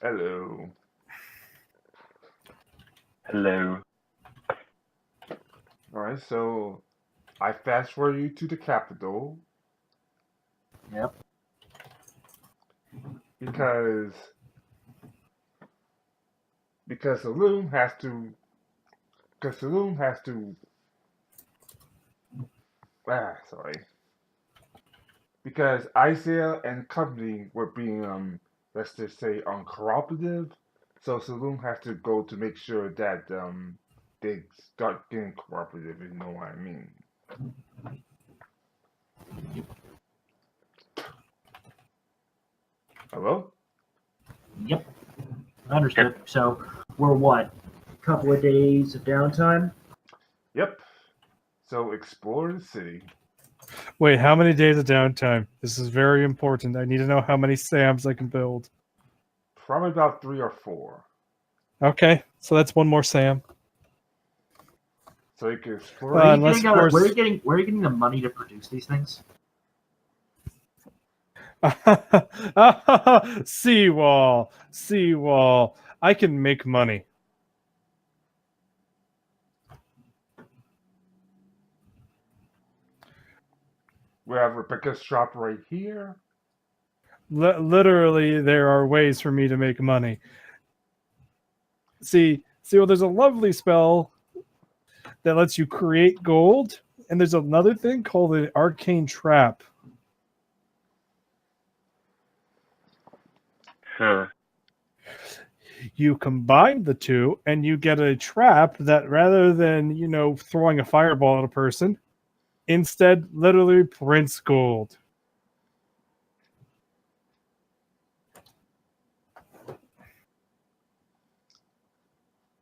Hello. Hello. Alright, so I fast forward you to the capital Yep. because because Saloon has to because Saloon has to sorry. Because Isaiah and company were being let's just say uncooperative, so Saloon has to go to make sure that they start getting cooperative, if you know what I mean. Hello? Yep. Understood. So we're what? A couple of days of downtime? Yep. So explore the city. Wait, how many days of downtime? This is very important. I need to know how many SAMs I can build. Probably about 3 or 4. Okay, so that's one more SAM. So you can explore. Where are you Unless, getting of course, where are you getting the money to produce these things? seawall, seawall. I can make money. We have Rebecca's shop right here. Literally, there are ways for me to make money. See, well, there's a lovely spell that lets you create gold, and there's another thing called an arcane trap. Huh. You combine the two, and you get a trap that, rather than throwing a fireball at a person, instead literally prints gold.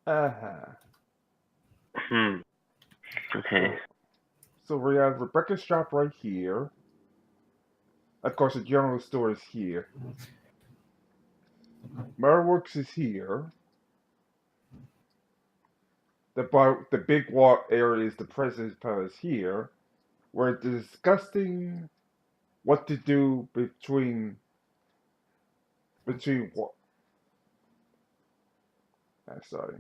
Uh-huh. Hmm. Okay. So we have Rebecca's shop right here. Of course, the general store is here. Merworks is here. The big wall area is the President's Palace here. We're discussing what to do between what? Sorry.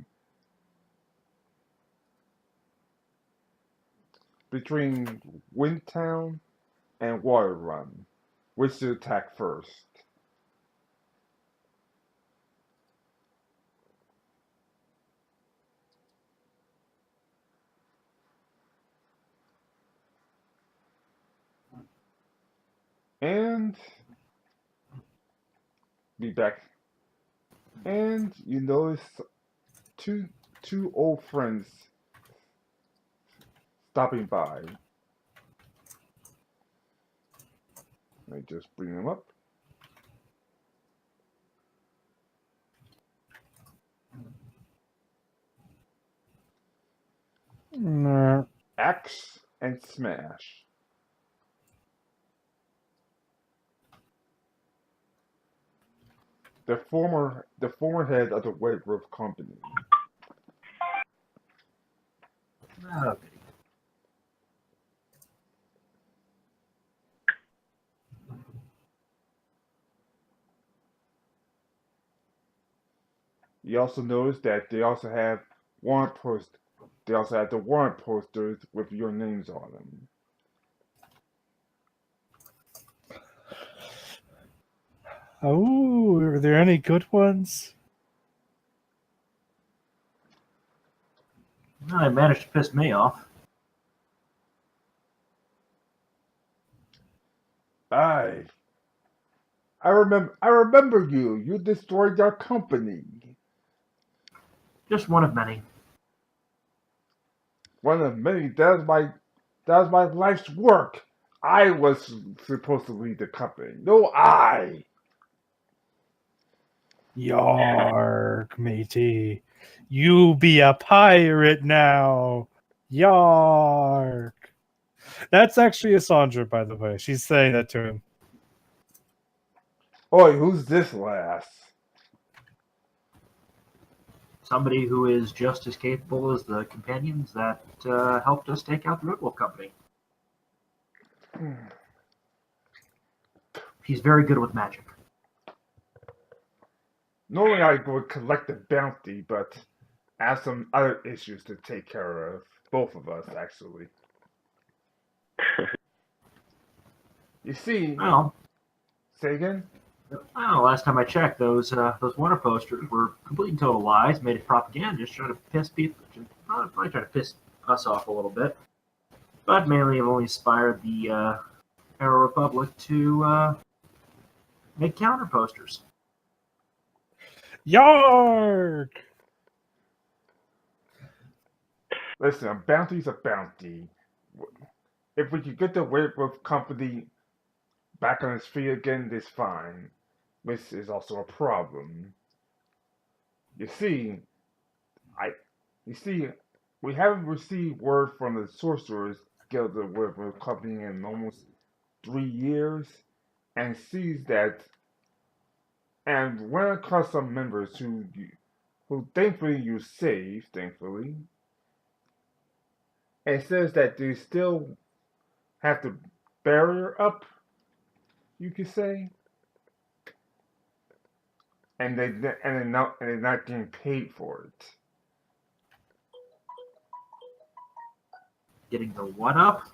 Between Windtown and Water Run, which to attack first. And be back. And you notice two old friends stopping by. Let me just bring them up. Nah. Axe and Smash. The former head of the White Roof Company. Oh, You also notice that they also have warrant post. They also have the warrant posters with your names on them. Oh, are there any good ones? well, they managed to piss me off. I I remember you. You destroyed our company. Just one of many. One of many. That was my life's work. I was supposed to lead the company. No, I. Yark, matey. You be a pirate now. Yark. That's actually a Sandra, by the way. She's saying that to him. Oi, who's this lass? Somebody who is just as capable as the companions that helped us take out the Red Wolf Company. He's very good with magic. Normally I would collect the bounty, but I have some other issues to take care of. Both of us, actually. You see, Well, say again? well, last time I checked, those water posters were complete and total lies, made as propaganda, just trying to piss people, probably trying to piss us off a little bit, but mainly have only inspired the Arrow Republic to make counter posters. Yark! Listen, a bounty's a bounty. If we could get the Werewolf Company back on its feet again, that's fine. This is also a problem. You see, I, you see, we haven't received word from the Sorcerers Guild of the Werewolf Company in almost 3 years, and sees that, and run across some members who thankfully you saved, thankfully. And it says that they still have the barrier up, you could say, and they're not getting paid for it. Getting the what up?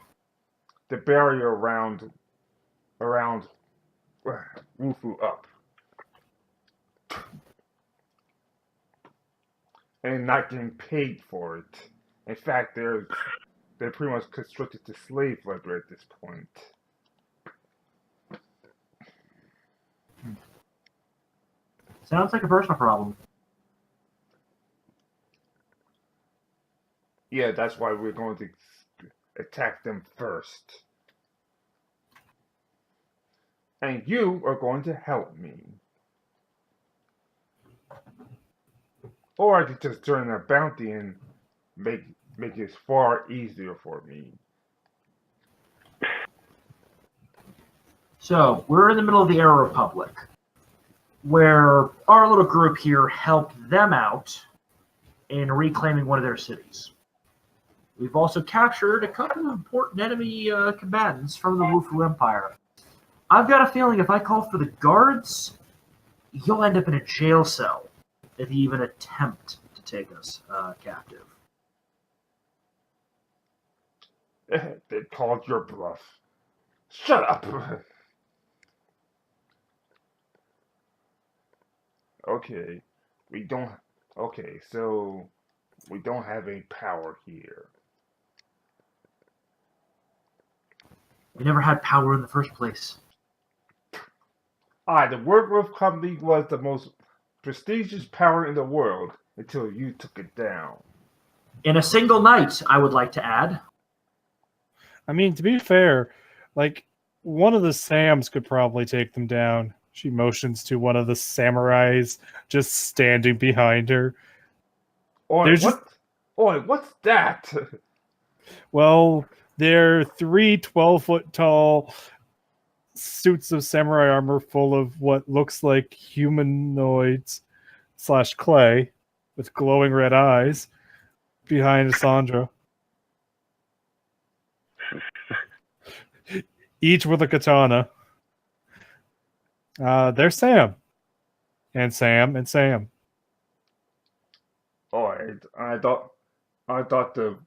The barrier around Wufu up, and not getting paid for it. In fact, they're pretty much constricted to slave labor at this point. Sounds like a personal problem. Yeah, that's why we're going to attack them first. And you are going to help me. Or I could just turn a bounty and make it far easier for me. So, we're in the middle of the Arrow Republic, where our little group here helped them out in reclaiming one of their cities. We've also captured a couple of important enemy combatants from the Wufu Empire. I've got a feeling if I call for the guards, you'll end up in a jail cell if you even attempt to take us captive. They called your bluff. Shut up! Okay, we don't. Okay, so we don't have any power here. We never had power in the first place. The Werewolf Company was the most prestigious power in the world until you took it down. In a single night, I would like to add. I mean, to be fair, like, one of the Sams could probably take them down. She motions to one of the samurais just standing behind her. Oi, what's that? Well, they're 3 12-foot tall suits of samurai armor full of what looks like humanoids / clay with glowing red eyes behind Sandra. Each with a katana. They're Sam. And Sam and Sam. I thought the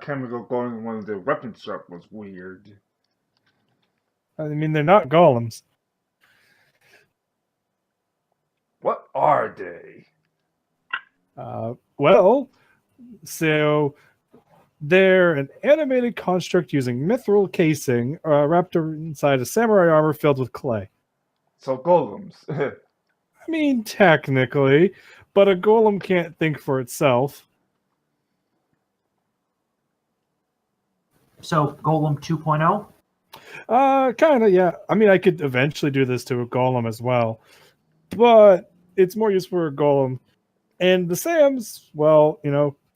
chemical going in one of the weapon shop was weird. I mean, they're not golems. What are they? Well, so they're an animated construct using mithril casing wrapped inside a samurai armor filled with clay. So golems. I mean, technically, but a golem can't think for itself. So, Golem 2.0? Kind of, yeah. I mean, I could eventually do this to a golem as well, but it's more used for a golem. And the Sams, well,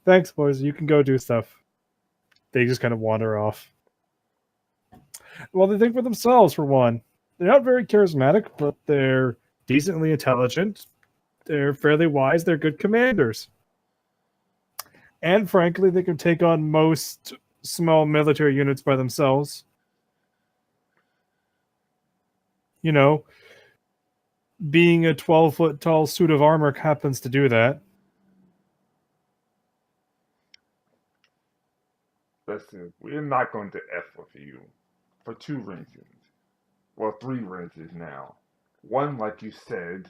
thanks, boys. You can go do stuff. They just kind of wander off. Well, they think for themselves, for one. They're not very charismatic, but they're decently intelligent. They're fairly wise. They're good commanders. And frankly, they can take on most small military units by themselves. being a 12-foot tall suit of armor happens to do that. Listen, we're not going to F with you for two reasons. Well, three reasons now. One, like you said,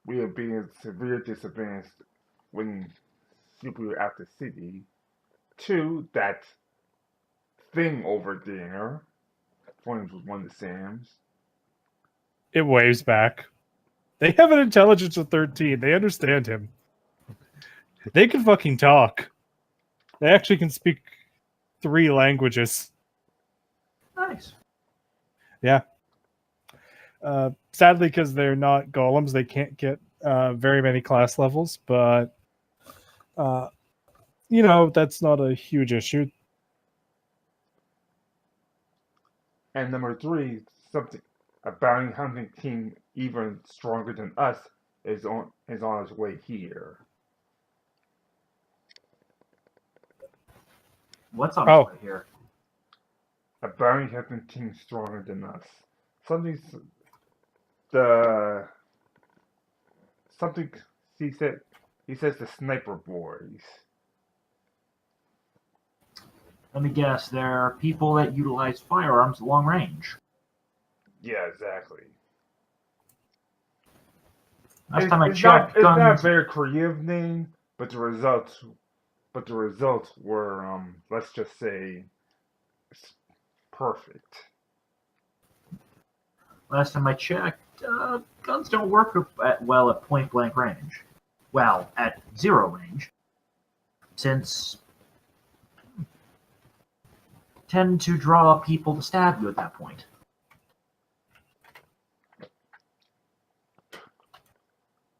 we are being severe disadvantaged when super out the city. Two, that thing over there, pointing with one of the Sams. It waves back. They have an intelligence of 13. They understand him. They can fucking talk. They actually can speak 3 languages. Nice. Yeah. Sadly, because they're not golems, they can't get very many class levels, but that's not a huge issue. And number three, a bounty hunting team even stronger than us is on its way here. What's on its way here? A bounty hunting team stronger than us. Something he said. He says the sniper boys. Let me guess. There are people that utilize firearms at long range. Yeah, exactly. Last time I it's checked, it's not a guns. very creative name, but the results were let's just say perfect. Last time I checked, guns don't work well at point blank range. Well, at 0 range, since tend to draw people to stab you at that point.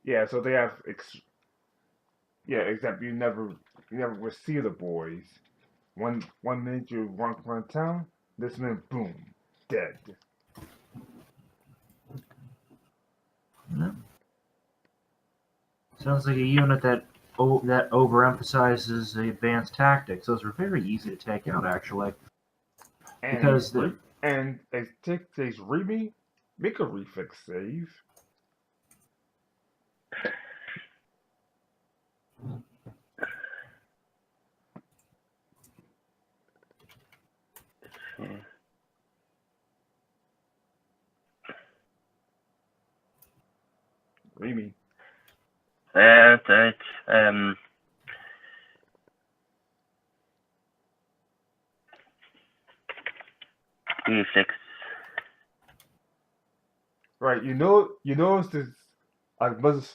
Yeah, so they have except you never will see the boys. One minute you walk around town, this minute boom, dead. Yeah. Sounds like a unit that overemphasizes the advanced tactics. Those are very easy to take out, actually. And Because and it takes Remy, make a reflex save. Remy. That's E6. Right, you notice this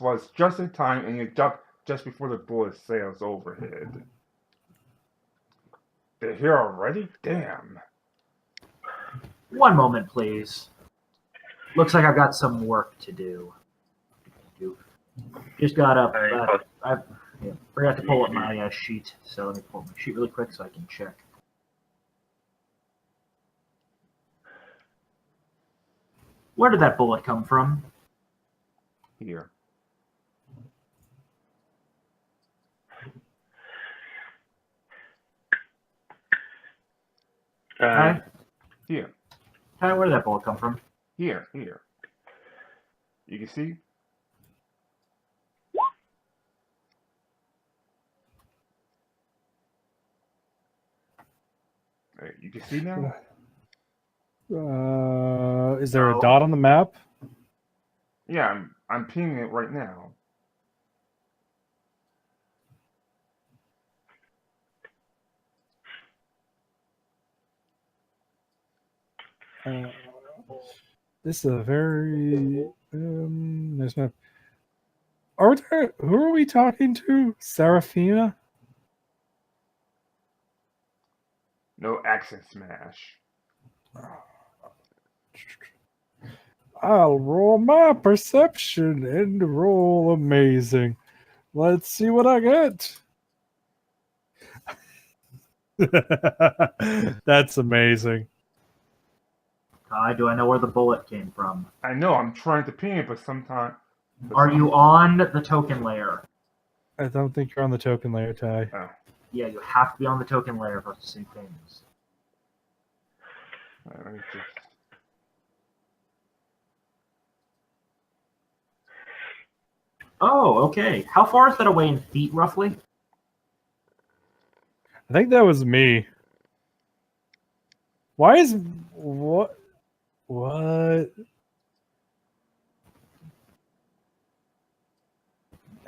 was just in time and you jump just before the bullet sails overhead. They're here already? Damn. one moment, please. Looks like I've got some work to do. Just got up. I forgot to pull up my sheet, so let me pull up my sheet really quick so I can check. Where did that bullet come from? Here. Hi. Here. Hi, where did that bullet come from? Here. You can see? Right, you can see now? Is there a dot on the map? Yeah, I'm pinging it right now. This is a very nice map. Who are we talking to? Seraphina? No accent smash. I'll roll my perception and roll amazing. Let's see what I get. That's amazing. Do I know where the bullet came from? I know, I'm trying to ping it, but sometimes... Are you on the token layer? I don't think you're on the token layer, Ty. Oh. Yeah, you have to be on the token layer for us to see things. Let me just... Oh, okay. How far is that away in feet, roughly? I think that was me. Why is what? What?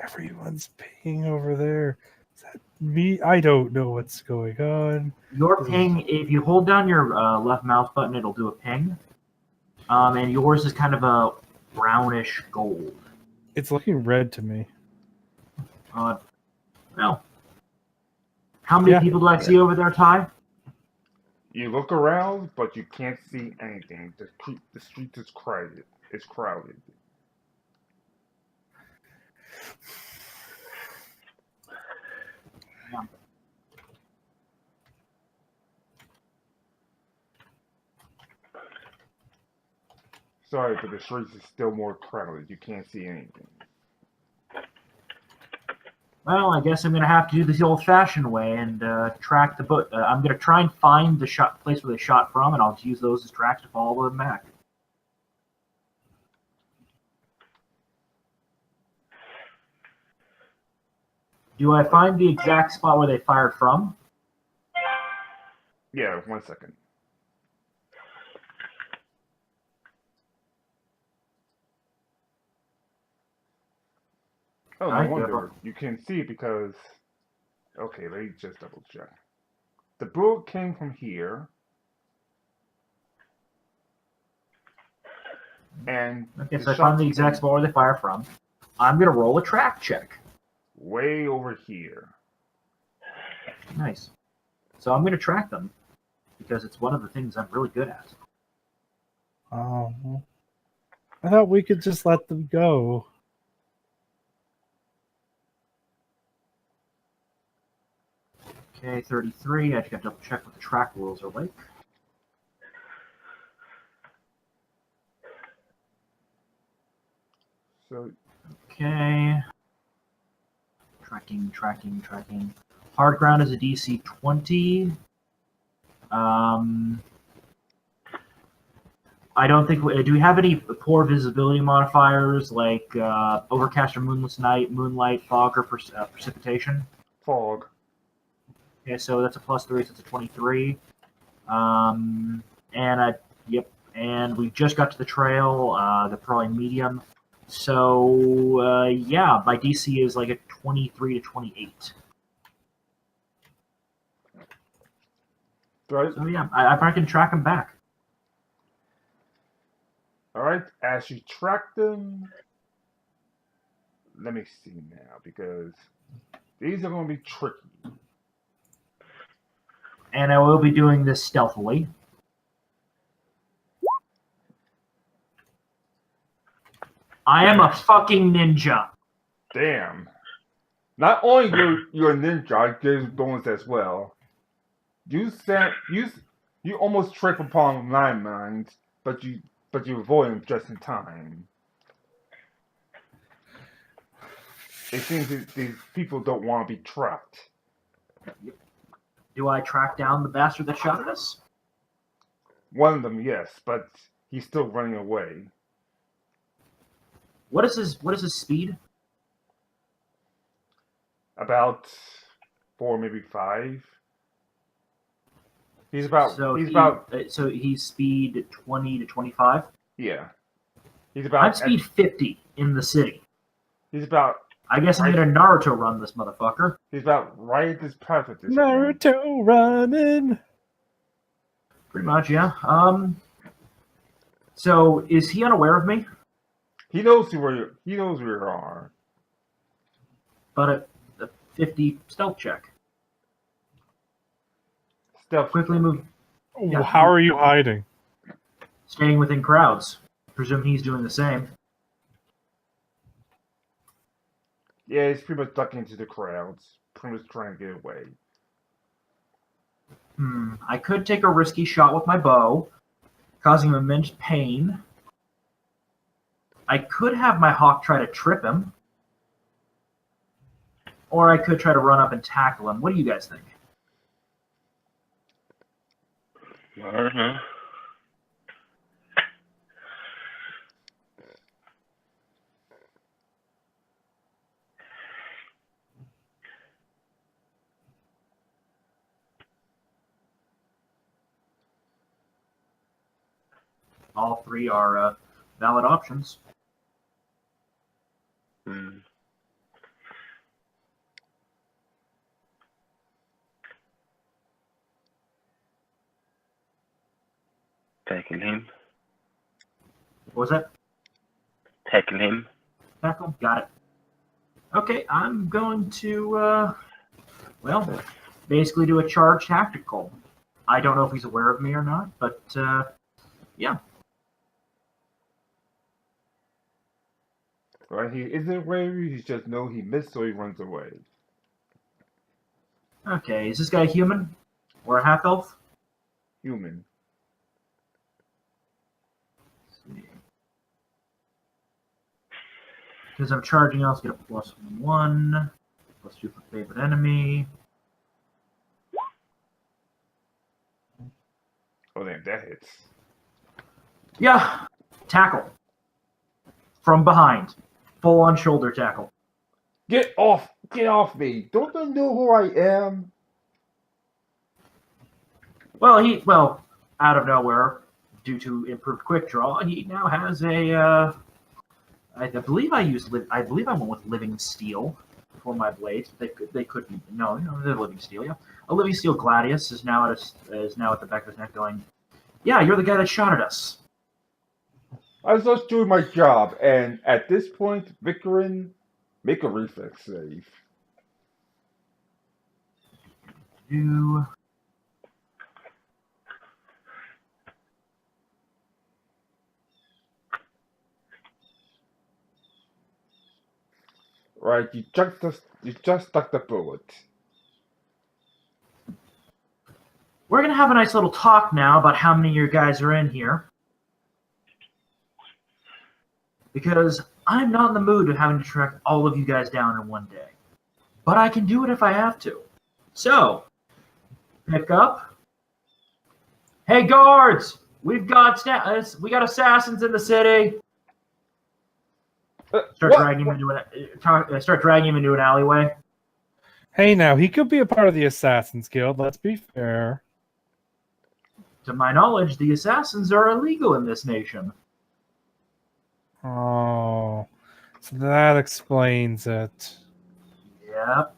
Everyone's pinging over there. Is that me? I don't know what's going on. Your ping, if you hold down your left mouse button, it'll do a ping. And yours is kind of a brownish gold. It's looking red to me. Well, how many people do I see over there, Ty? You look around, but you can't see anything. The street is crowded. It's crowded. Yeah. Sorry, but the streets is still more crowded. You can't see anything. Well, I guess I'm going to have to do this the old-fashioned way and track the boat. I'm going to try and find the place where they shot from, and I'll use those as tracks to follow them back. Do I find the exact spot where they fired from? Yeah, 1 second. Oh, no wonder. You can see because... Okay, let me just double check. The bullet came from here. And... Okay, so I found the exact spot where they fire from. I'm going to roll a track check. Way over here. Nice. So I'm going to track them because it's one of the things I'm really good at. Oh, I thought we could just let them go. Okay, 33. I just got to double check what the track rules are like. So... Okay. Tracking. Hard ground is a DC 20. I don't think... Do we have any poor visibility modifiers like overcast or moonless night, moonlight, fog, or precipitation? Fog. Okay, so that's a +3, so it's a 23. Yep, and we just got to the trail. They're probably medium. So, yeah, my DC is like a 23 to 28. Right. So, yeah, I probably can track them back. Alright, as you track them... Let me see now, because these are going to be tricky. And I will be doing this stealthily. I am a fucking ninja. Damn. Not only you're a ninja, I give bonus as well. You almost trip upon landmines, but you avoid them just in time. It seems that these people don't want to be trapped. Do I track down the bastard that shot at us? One of them, yes, but he's still running away. What is his speed? About 4, maybe 5. So he's speed 20 to 25. Yeah. He's about. I'm speed 50 in the city. He's about. I guess I'm gonna Naruto run this motherfucker. He's about right at this path at this Naruto point. running. Pretty much, yeah. So is he unaware of me? He knows where you are. But a 50 stealth check. Stealth. Quickly move. Yeah. How are you hiding? Staying within crowds. Presume he's doing the same. Yeah, he's pretty much ducking into the crowds. Pretty much trying to get away. I could take a risky shot with my bow, causing him immense pain. I could have my hawk try to trip him. Or I could try to run up and tackle him. What do you guys think? I don't know. all three are valid options. Hmm. Tackle him. What was that? Tackle him. Tackle? Got it. Okay, I'm going to, basically do a charge tactical. I don't know if he's aware of me or not, but, yeah. Right? He isn't wary, he just know he missed, so he runs away. Okay, is this guy human? Or a half-elf? Human. Because I'm charging, I'll get a +1, +2 for favorite enemy. Oh damn, that hits. Yeah, tackle. From behind. Full-on shoulder tackle. Get off me! Don't you know who I am? Well, out of nowhere, due to improved quick draw, he now has a, I believe I went with living steel for my blades. They could be no, they're living steel. Yeah, a living steel gladius is now at the back of his neck, going, "Yeah, you're the guy that shot at us." I was just doing my job, and at this point, Vicarin, make a reflex save. Do Right, you just stuck the bullet. we're gonna have a nice little talk now about how many of your guys are in here, because I'm not in the mood of having to track all of you guys down in one day, but I can do it if I have to. So, pick up. Hey guards, we got assassins in the city. Start dragging him into an alleyway. Hey, now he could be a part of the Assassin's Guild. Let's be fair. To my knowledge, the assassins are illegal in this nation. Oh, so that explains it. Yep.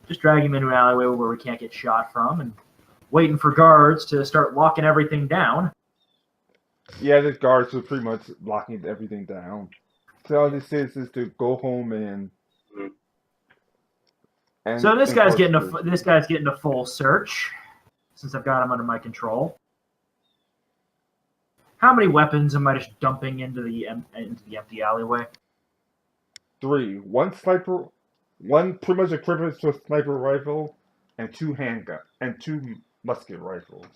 Just drag him into an alleyway where we can't get shot from, and waiting for guards to start locking everything down. Yeah, the guards are pretty much locking everything down. So all this is to go home and So this guy's enforce getting a full search, since I've got him under my control. How many weapons am I just dumping into the empty alleyway? 3. One sniper, one pretty much equivalent to a sniper rifle, and 2 handgun and 2 musket rifles.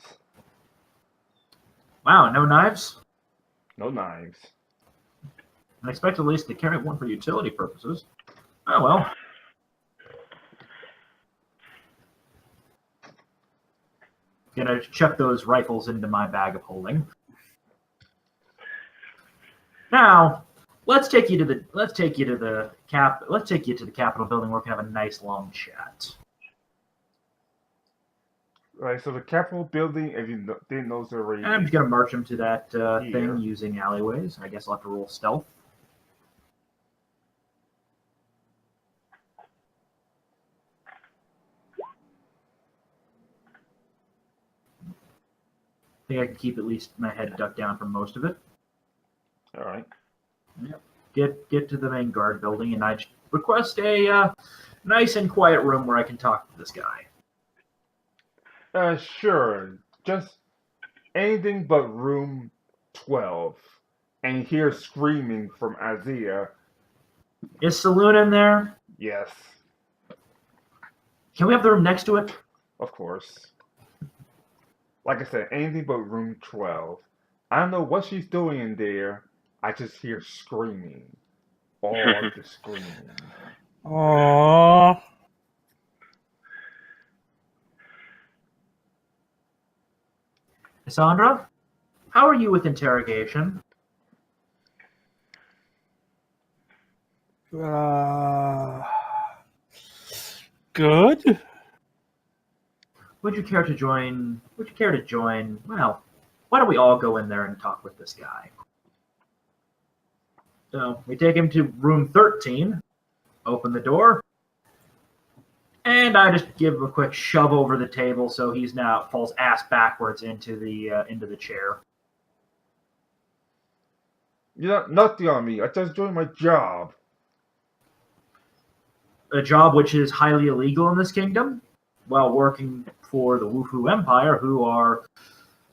Wow, no knives? No knives. I expect at least to carry one for utility purposes. Oh well. Gonna chuck those rifles into my bag of holding. Now, let's take you to the Capitol building where we can have a nice long chat. Right, so the Capitol building, if you didn't know, the already. I'm just gonna march him to that Here. thing using alleyways. I guess I'll have to roll stealth. I think I can keep at least my head ducked down for most of it. All right. Yep. Get to the main guard building, and I request a nice and quiet room where I can talk to this guy. Sure. Just anything but room 12. And you hear screaming from Azia. Is Saloon in there? Yes, Can we have the room next to it? of course. Like I said, anything but room 12. I don't know what she's doing in there. I just hear screaming. All of the screaming. Aww. Cassandra, how are you with interrogation? Good. Would you care to join? Well, why don't we all go in there and talk with this guy? So we take him to room 13, open the door, and I just give him a quick shove over the table so he's now falls ass backwards into the chair. You're nothing on me. I just doing my job. A job which is highly illegal in this kingdom, while working for the Wufu Empire, who are,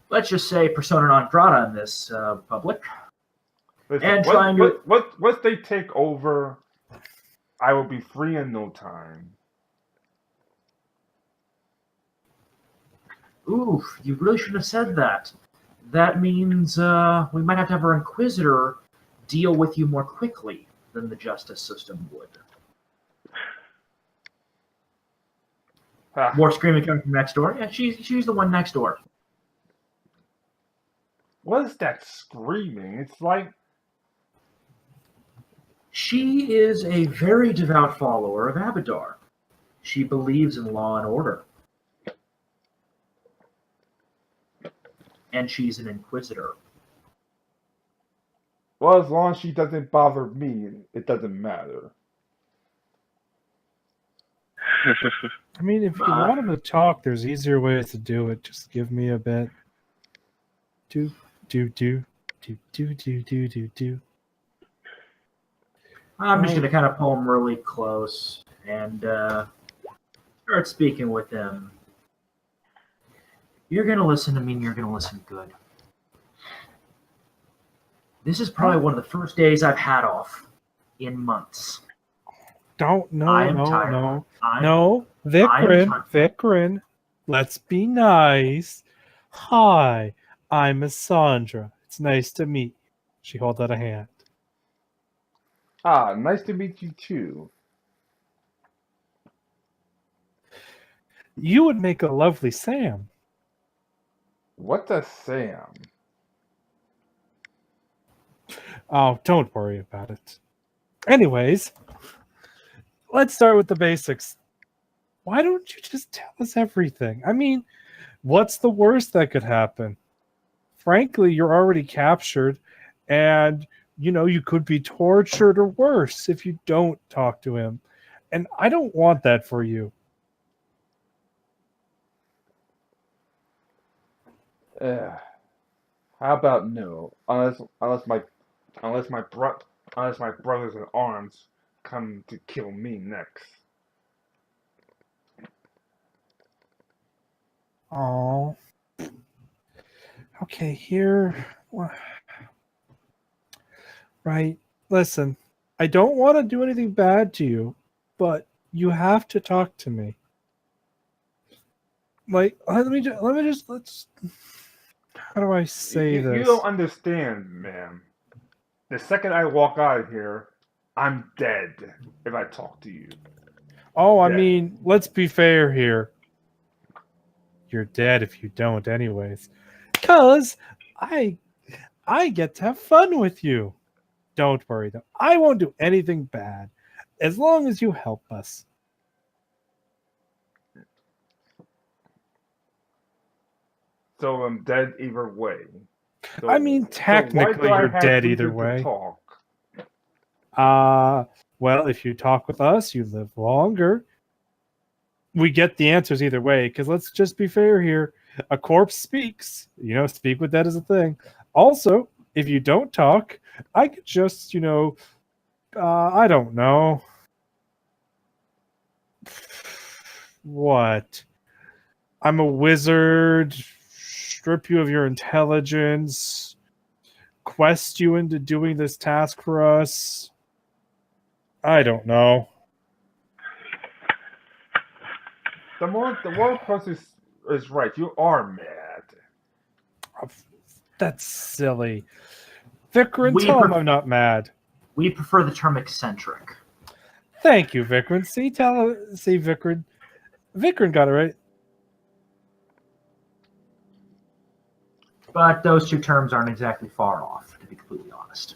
let's just say, persona non grata in this public. Listen, And trying to- once they take over, I will be free in no time. Oof, you really should have said that. That means we might have to have our Inquisitor deal with you more quickly than the justice system would. Ah, More screaming coming from next door. Yeah, she's the one next door. what is that screaming? It's like, She is a very devout follower of Abadar. She believes in law and order. And she's an Inquisitor. well, as long as she doesn't bother me, it doesn't matter. I mean, if you want him to talk, there's easier ways to do it. Just give me a bit. Do. I'm just going to kind of pull him really close and start speaking with him. You're going to listen to me and you're going to listen good. This is probably one of the first days I've had off in months. Don't, I am no, tired. no. I'm- No, Vikrin, let's be nice. Hi, I'm Miss Sandra. It's nice to meet you. She held out a hand. Ah, nice to meet you too. You would make a lovely Sam. What's a Sam? Oh, don't worry about it. Anyways, let's start with the basics. Why don't you just tell us everything? I mean, what's the worst that could happen? Frankly, you're already captured, and you could be tortured or worse if you don't talk to him. And I don't want that for you. How about no? Unless my brothers in arms come to kill me next. Oh. Okay, here. Right. Listen, I don't want to do anything bad to you, but you have to talk to me. Like, let's. How do I say You this? don't understand, ma'am. The second I walk out of here, I'm dead if I talk to you. Oh, I Yeah. mean, let's be fair here. You're dead if you don't, anyways. 'Cause I get to have fun with you. Don't worry, though. I won't do anything bad as long as you help us. So I'm dead either way. So, I mean, so why technically, do I you're have dead reason either to way. talk? Well, if you talk with us, you live longer. We get the answers either way, because let's just be fair here. A corpse speaks. Speak with that as a thing. Also, if you don't talk, I could just, I don't know. What? I'm a wizard. Strip you of your intelligence. Quest you into doing this task for us. I don't know. The one person is right. You are mad. That's silly. Vikrin, We tell him pref- I'm not mad. We prefer the term eccentric. Thank you, Vikrin. See, Vikrin. Vikrin got it right. But those two terms aren't exactly far off, to be completely honest.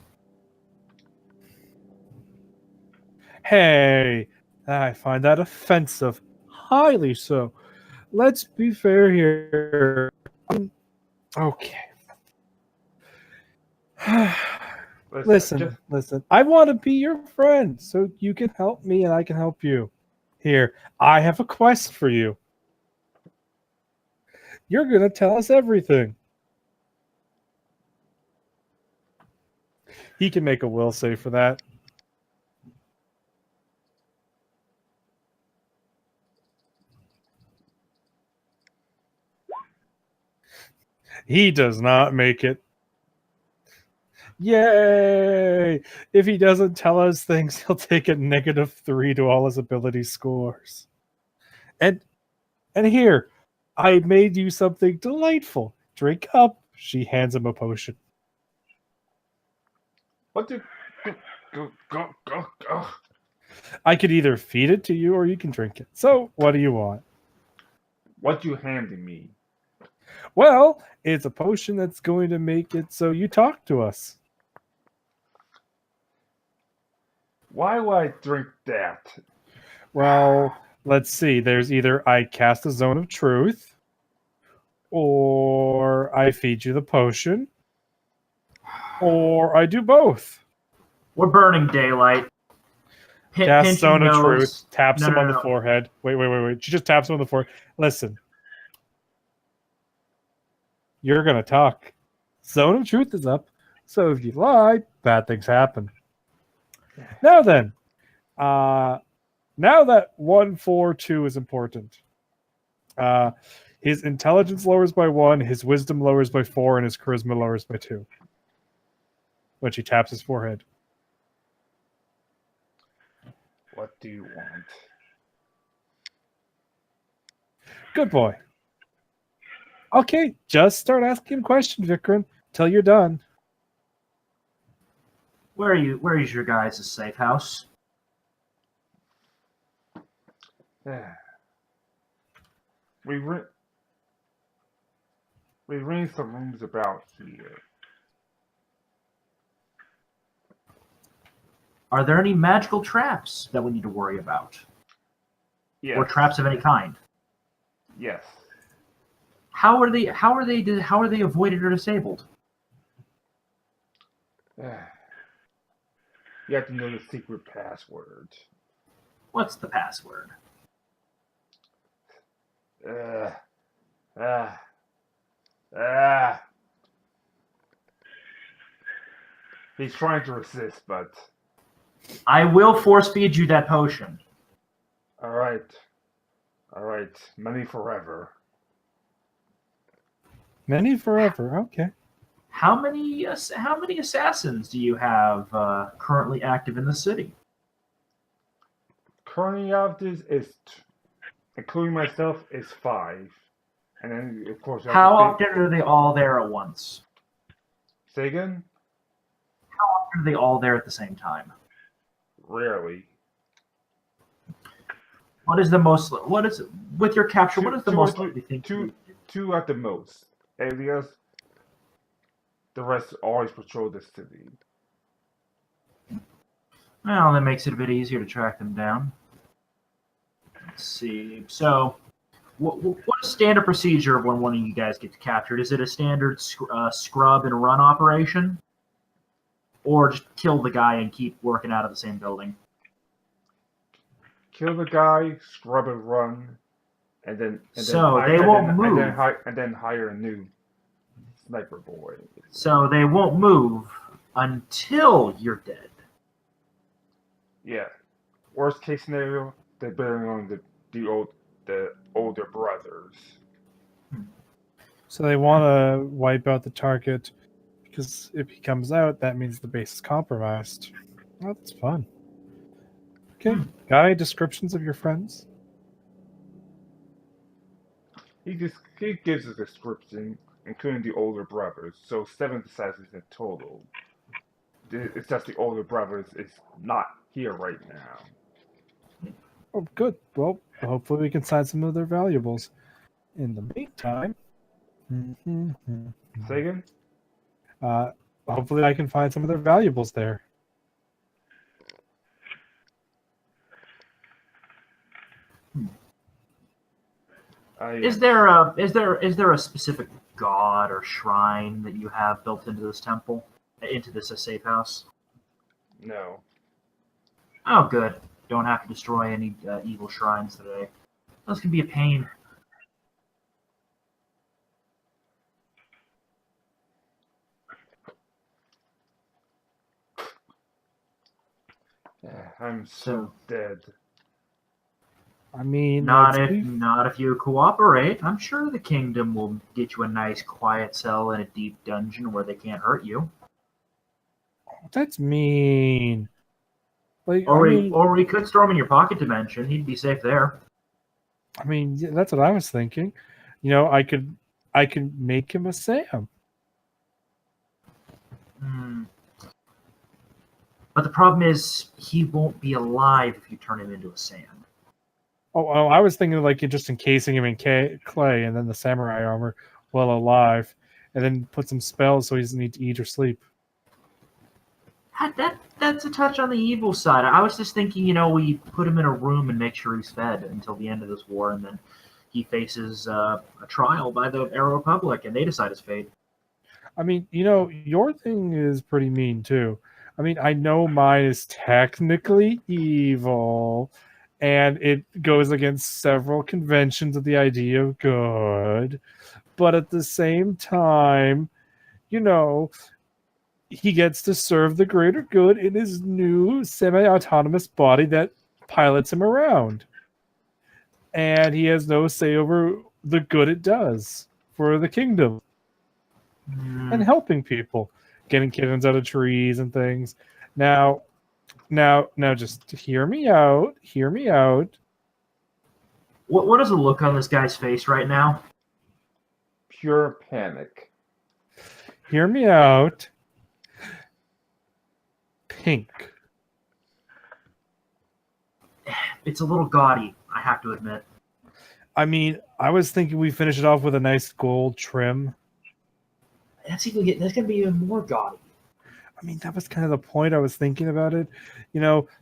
Hey, I find that offensive. Highly so. Let's be fair here. Okay, Listen, listen. I want to be your friend, so you can help me and I can help you. Here, I have a quest for you. You're gonna tell us everything. He can make a will save for that. He does not make it. Yay! If he doesn't tell us things, he'll take a -3 to all his ability scores. And here, I made you something delightful. Drink up. She hands him a potion. What do go. I could either feed it to you or you can drink it. So, what do you want? What you handing me? Well, it's a potion that's going to make it so you talk to us. Why would I drink that? Well, let's see. There's either I cast a zone of truth, or I feed you the potion, or I do both. We're burning daylight. Cast zone of truth, taps No, him no, on no, the no. forehead. Wait. She just taps him on the forehead. Listen. You're going to talk. Zone of truth is up. So if you lie, bad things happen. Now then, now that 142 is important, his intelligence lowers by 1, his wisdom lowers by 4, and his charisma lowers by 2 when she taps his forehead. What do you want? Good boy. Okay, just start asking him questions, Vikram, till you're done. Where is your guys' safe house? We ring some rooms about here. Are there any magical traps that we need to worry about? Yes. Or traps of any kind? Yes. How are they avoided or disabled? You have to know the secret password. What's the password? He's trying to resist, but I will force feed you that potion. all right. Money forever. Many forever. Okay. How many assassins do you have currently active in the city? Currently active is, including myself, is 5, and then of course. How often are they all there at once? Say again? How often are they all there at the same time? Rarely. With your capture? What is the most likely thing? Two at the most. Alias, the rest always patrol the city. Well, that makes it a bit easier to track them down. Let's see. So, what is standard procedure when one of you guys gets captured? Is it a standard scrub and run operation? Or just kill the guy and keep working out of the same building? Kill the guy, scrub and run, and then hire a new sniper boy. So they won't move until you're dead. Yeah. Worst case scenario, they bring on the older brothers. So they want to wipe out the target because if he comes out, that means the base is compromised. Oh, that's fun. Okay. Got any descriptions of your friends? He gives a description, including the older brothers. So 7 assassins in total. It's just the older brothers is not here right now. Oh, good. Well, hopefully we can sign some of their valuables. In the meantime, Say again? hopefully I can find some of their valuables there. Is there a specific god or shrine that you have built into this temple? into this a safe house? No. Oh, good. Don't have to destroy any evil shrines today. Those can be a pain. Yeah, I'm so dead. I mean, Not if you cooperate. I'm sure the kingdom will get you a nice quiet cell in a deep dungeon where they can't hurt you. that's mean. Like, Or I we could storm in your pocket dimension. He'd be safe there. mean, yeah, that's what I was thinking. You know, I could make him a Sam. But the problem is, he won't be alive if you turn him into a sand. Oh, I was thinking like just encasing him in clay and then the samurai armor while alive, and then put some spells so he doesn't need to eat or sleep. That's a touch on the evil side. I was just thinking, we put him in a room and make sure he's fed until the end of this war, and then he faces a trial by the Arrow Republic, and they decide his fate. I mean, your thing is pretty mean too. I mean, I know mine is technically evil, and it goes against several conventions of the idea of good, but at the same time, he gets to serve the greater good in his new semi-autonomous body that pilots him around. And he has no say over the good it does for the kingdom. And helping people, getting kittens out of trees and things. Now, just hear me out. Hear me out. What is the look on this guy's face right now? Pure panic. Hear me out. Pink. It's a little gaudy, I have to admit. I mean, I was thinking we finish it off with a nice gold trim. That's gonna be even more gaudy. I mean, that was kind of the point I was thinking about it.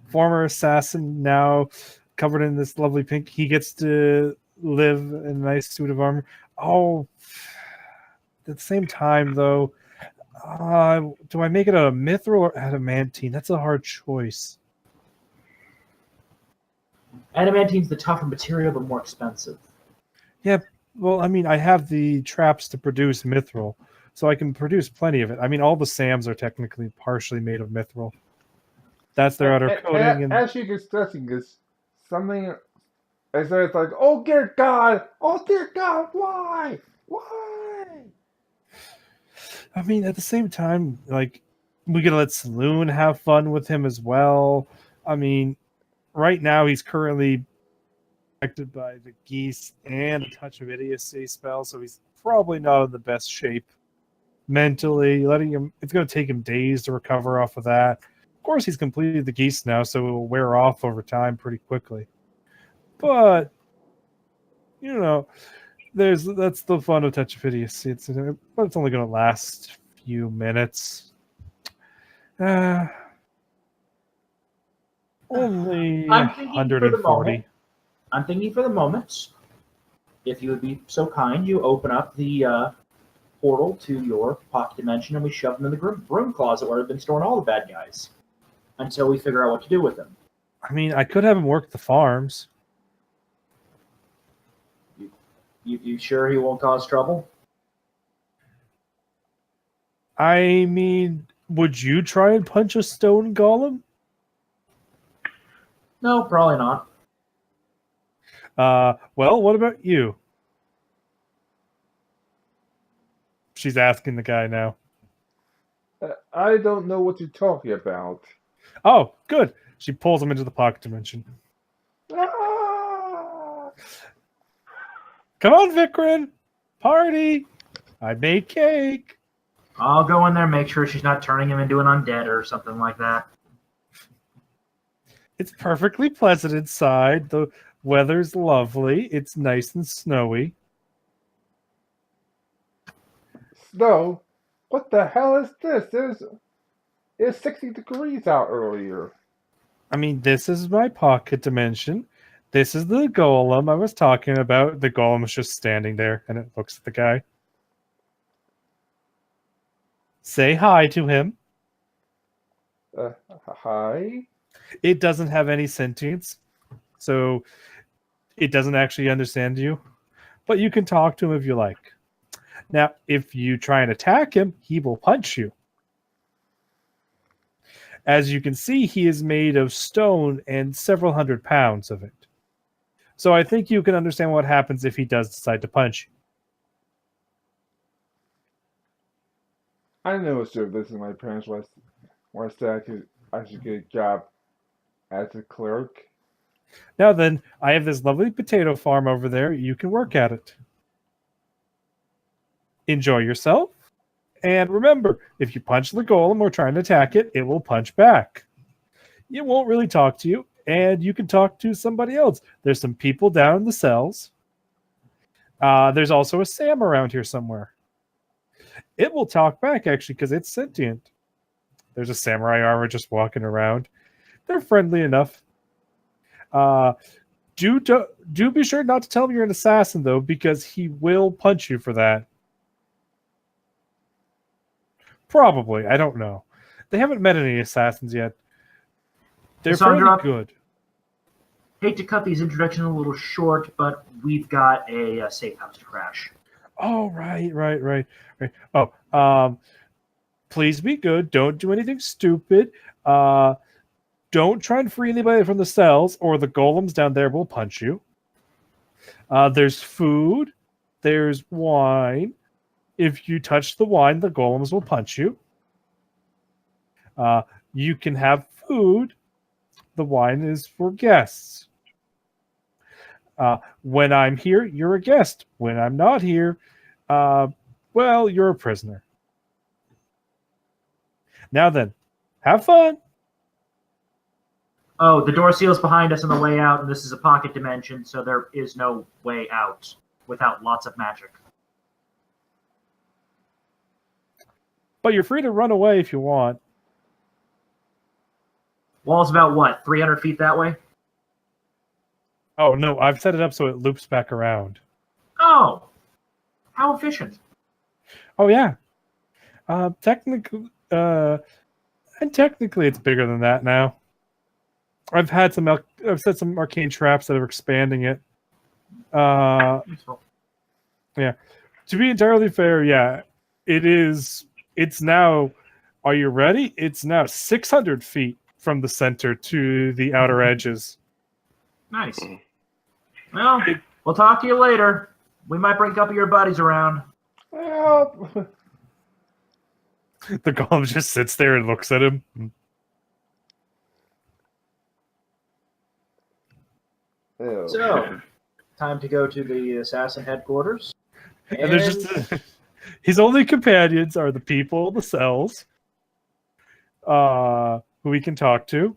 Former assassin now covered in this lovely pink. He gets to live in a nice suit of armor. Oh, at the same time, though, do I make it a mithril or adamantine? That's a hard choice. Adamantine's the tougher material, but more expensive. Yeah, well, I mean, I have the traps to produce mithril, so I can produce plenty of it. I mean, all the SAMs are technically partially made of mithril. That's their outer coating. And as you're discussing this, something as it's like, oh dear God, why? I mean, at the same time, like, we could let Saloon have fun with him as well. I mean, right now he's currently affected by the geese and a touch of idiocy spell, so he's probably not in the best shape mentally. It's going to take him days to recover off of that. Of course, he's completed the geese now, so it will wear off over time pretty quickly. But that's the fun of touch of idiocy. It's only going to last a few minutes. Only 140. I'm thinking for the moment, if you would be so kind, you open up the portal to your pocket dimension and we shove them in the broom closet where we've been storing all the bad guys until we figure out what to do with them. I mean, I could have him work the farms. You sure he won't cause trouble? I mean, would you try and punch a stone golem? No, probably not. Well, what about you? She's asking the guy now. I don't know what you're talking about. Oh, good. She pulls him into the pocket dimension. Ah! Come on, Vikrin. Party. I made cake. I'll go in there, make sure she's not turning him into an undead or something like that. It's perfectly pleasant inside. The weather's lovely. It's nice and snowy. Snow? What the hell is this? It's 60 degrees out earlier. I mean, this is my pocket dimension. This is the golem I was talking about. The golem is just standing there, and it looks at the guy. Say hi to him. Uh, hi. It doesn't have any sentience, so it doesn't actually understand you. But you can talk to him if you like. Now, if you try and attack him, he will punch you. As you can see, he is made of stone and several hundred pounds of it. So I think you can understand what happens if he does decide to punch you. I never should have listened to my parents when I said I should get a job as a clerk. Now then, I have this lovely potato farm over there. You can work at it. Enjoy yourself. And remember, if you punch the golem or try and attack it, it will punch back. It won't really talk to you, and you can talk to somebody else. There's some people down in the cells. There's also a Sam around here somewhere. It will talk back, actually, because it's sentient. There's a samurai armor just walking around. They're friendly enough. Do be sure not to tell him you're an assassin, though, because he will punch you for that. Probably. I don't know. They haven't met any assassins yet. They're Cassandra, fairly good. hate to cut these introductions a little short, but we've got a safe house to crash. Oh, right. Oh, please be good. Don't do anything stupid. Don't try and free anybody from the cells, or the golems down there will punch you. There's food. There's wine. If you touch the wine, the golems will punch you. You can have food. The wine is for guests. When I'm here, you're a guest. When I'm not here, well, you're a prisoner. Now then, have fun. Oh, the door seals behind us on the way out, and this is a pocket dimension, so there is no way out without lots of magic. But you're free to run away if you want. Wall's about what, 300 feet that way? Oh, no, I've set it up so it loops back around. Oh, how efficient. Oh, yeah. Technically, it's bigger than that now. I've set some arcane traps that are expanding it. Useful. Yeah. To be entirely fair, yeah, it is. It's now. Are you ready? It's now 600 feet from the center to the outer edges. Nice. Well, we'll talk to you later. We might bring a couple of your buddies around. Help! The golem just sits there and looks at him. Ew. So, time to go to the assassin headquarters. And there's just his only companions are the people in the cells, who he can talk to.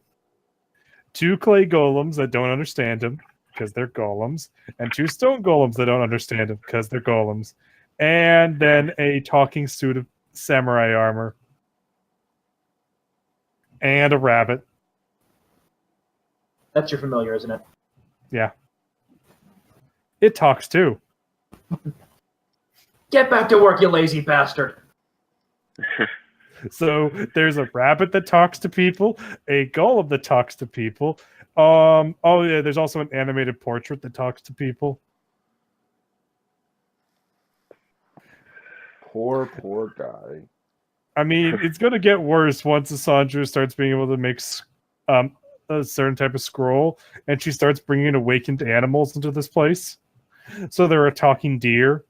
2 clay golems that don't understand him because they're golems, and 2 stone golems that don't understand him because they're golems, and then a talking suit of samurai armor, and a rabbit. That's your familiar, isn't it? Yeah. It talks too. Get back to work, you lazy bastard. So there's a rabbit that talks to people, a golem that talks to people. Oh yeah, there's also an animated portrait that talks to people. Poor guy. I mean, it's going to get worse once Cassandra starts being able to make a certain type of scroll, and she starts bringing awakened animals into this place. So there are talking deer.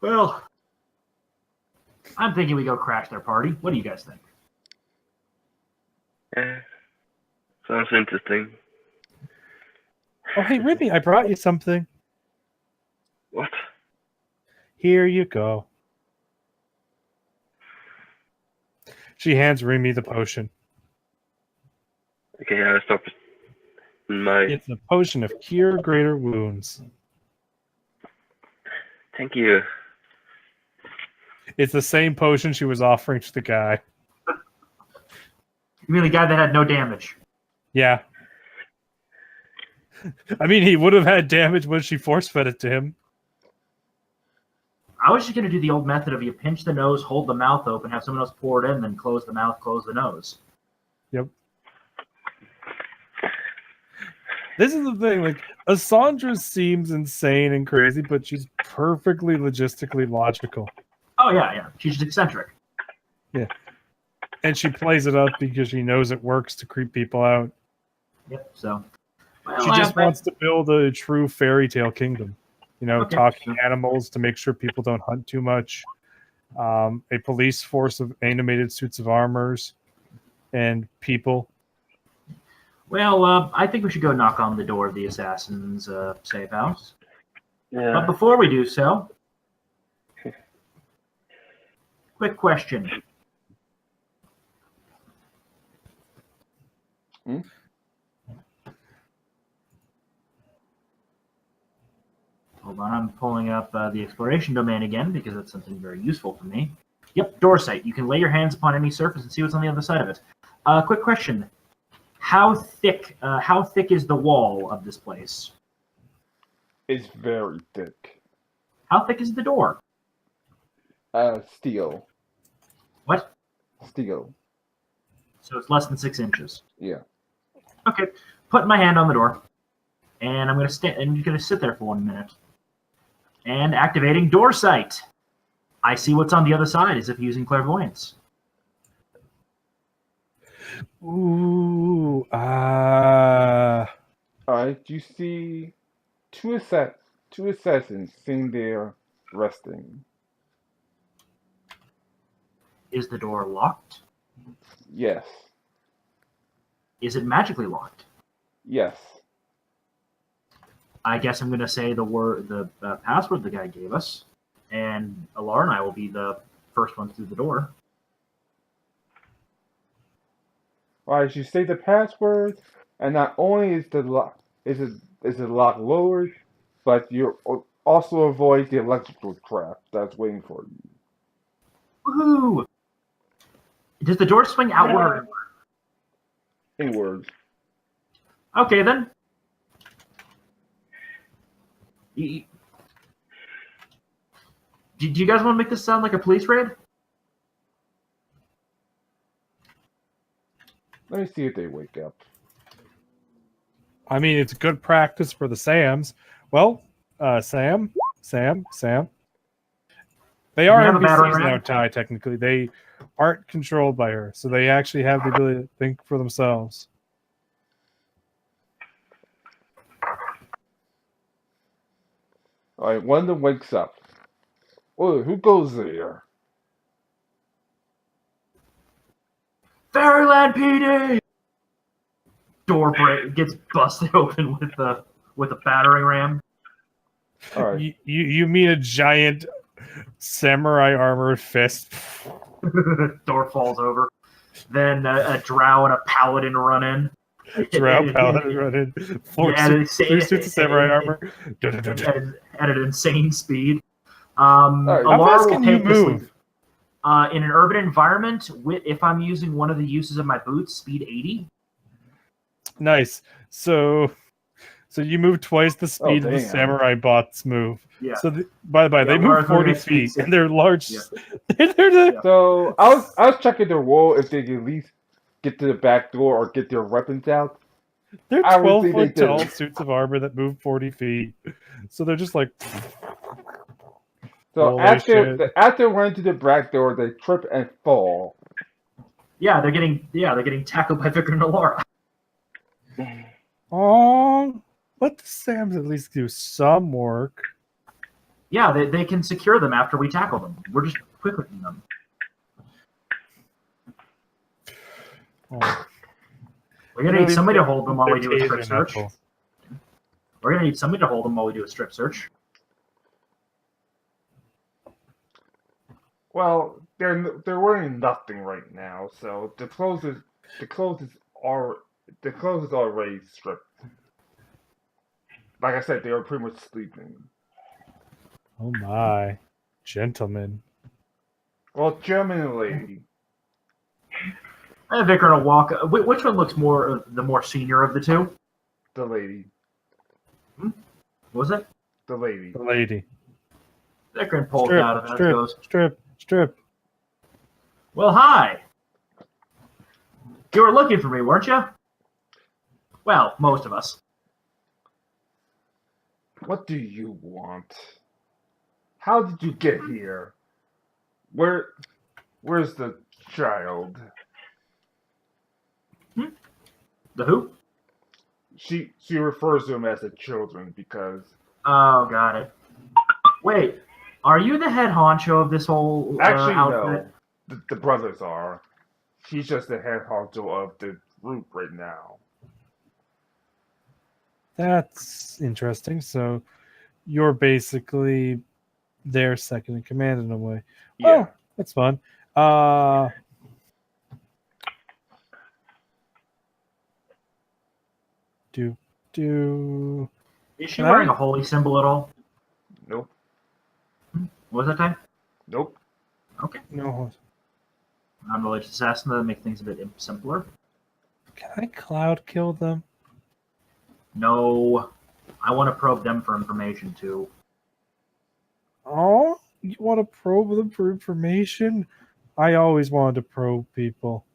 Well, I'm thinking we go crash their party. What do you guys think? Yeah. Sounds interesting. Oh, hey, Ribby, I brought you something. What? Here you go. She hands Remy the potion. Okay, I'll stop my... It's a potion of cure greater wounds. Thank you. It's the same potion she was offering to the guy. You mean the guy that had no damage? Yeah. I mean, he would have had damage when she force-fed it to him. I was just going to do the old method of you pinch the nose, hold the mouth open, have someone else pour it in, then close the mouth, close the nose. Yep. This is the thing, like, Asandra seems insane and crazy, but she's perfectly logistically logical. Oh, yeah. She's just eccentric. Yeah. And she plays it up because she knows it works to creep people out. Yep, so. Well, She just wants to build a true fairy tale kingdom. You know, Okay, talking sure. animals to make sure people don't hunt too much. A police force of animated suits of armors and people. Well, I think we should go knock on the door of the assassin's safe house. But Yeah. before we do so, quick question. Hmm? Hold on, I'm pulling up the exploration domain again because that's something very useful for me. Yep, door site. You can lay your hands upon any surface and see what's on the other side of it. Quick question. How thick is the wall of this place? It's very thick. How thick is the door? Steel. What? Steel. So it's less than 6 inches. Yeah. Okay, putting my hand on the door, and I'm gonna sit there for 1 minute. And activating door sight. I see what's on the other side as if using clairvoyance. Ooh, Alright, you see two assassins sitting there resting. Is the door locked? Yes. Is it magically locked? Yes. I guess I'm gonna say the password the guy gave us, and Alar and I will be the first ones through the door. Alright, you say the password, and not only is the lock lowered, but you also avoid the electrical trap that's waiting for you. Woohoo! Does the door swing outward or inward? Inwards. Okay then. Do you guys want to make this sound like a police raid? Let me see if they wake up. I mean, it's good practice for the Sams. Well, Sam. They are have a battering NPCs now, ram? Ty, technically. They aren't controlled by her, so they actually have the ability to think for themselves. Alright, one of them wakes up. Oh, who goes there? Fairyland PD! Door gets busted open with a battering ram. Alright. You mean a giant samurai armored fist? Door falls over. Then a drow and a paladin run in. Drow paladin running. Three suits of samurai armor. At an insane speed. Alright, how Alar fast will can you take this lead. move? In an urban environment, if I'm using one of the uses of my boots, speed 80. Nice. So you move twice the speed of the damn. samurai bots move. Yeah. So by the way, they move 40 feet, and they're large. Yeah. They're the, So I was checking their wall if they could at least get to the back door or get their weapons out. they're I would 12 say they foot tall did. suits of armor that move 40 feet. So they're just like. So Holy after shit. after running to the back door, they trip and fall. Yeah, they're getting tackled by Vicar and Alara. Oh, let the Sams at least do some work. Yeah, they can secure them after we tackle them. We're just quick-looking them. Oh. We're gonna need somebody to hold them while we do a They're strip tasing search. knuckle. We're gonna need somebody to hold them while we do a strip search. Well, they're wearing nothing right now, so the clothes is already stripped. Like I said, they were pretty much sleeping. Oh my, gentlemen. Well, German lady. Vicar will walk. Which one looks the more senior of the two? The lady. What was it? The lady. The lady. Thickren pulls out of it and goes, strip. "Well, hi. You were looking for me, weren't you? Well, most of us. What do you want? How did you get here? Where's the child?" The who? She refers to him as the children because Oh, got it. Wait, are you the head honcho of this whole actually outfit? no, the brothers are. She's just the head honcho of the group right now. That's interesting. So you're basically their second in command in a way. Yeah. Oh, that's fun. Do Is she wearing a holy symbol at all? Nope. What was that time? Nope. Okay. no? Non-religious assassin to make things a bit simpler. Can I cloud kill them? No. I want to probe them for information too. Oh, you want to probe them for information? I always wanted to probe people.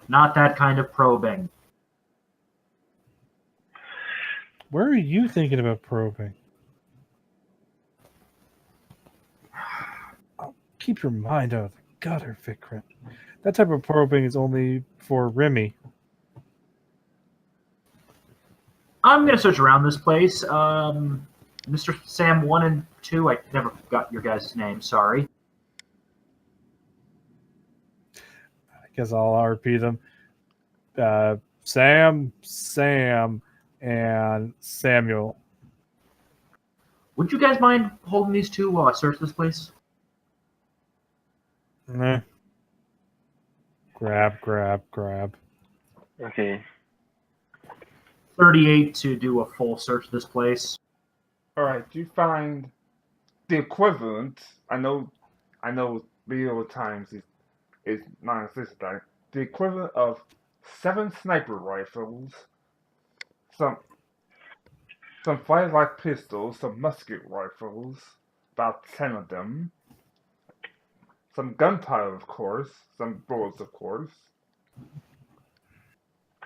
Not that kind of probing. Where are you thinking about probing? Oh, keep your mind out of the gutter, Vikram. That type of probing is only for Remy. I'm going to search around this place. Mr. Sam 1 and 2, I never got your guys' names, sorry. I guess I'll repeat them. Sam, and Samuel. Would you guys mind holding these two while I search this place? Nah. Grab. Okay. 38 to do a full search of this place. All right. You find the equivalent. I know. Medieval times is non-existent. The equivalent of 7 sniper rifles, some flashlight pistols, some musket rifles, about 10 of them, some gunpowder, of course, some bullets, of course,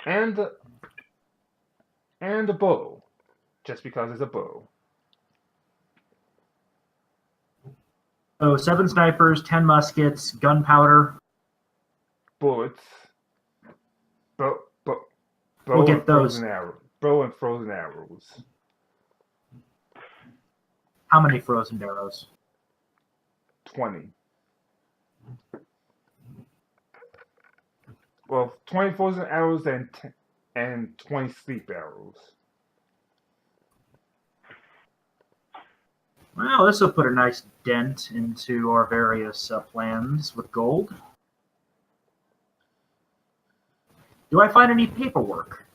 and a bow, just because it's a bow. So 7 snipers, 10 muskets, gunpowder. Bullets, bow We'll get and those. frozen arrows. Bow and frozen arrows. How many frozen arrows? 20. Well, 20 frozen arrows and 20 sleep arrows. Well, this will put a nice dent into our various plans with gold. Do I find any paperwork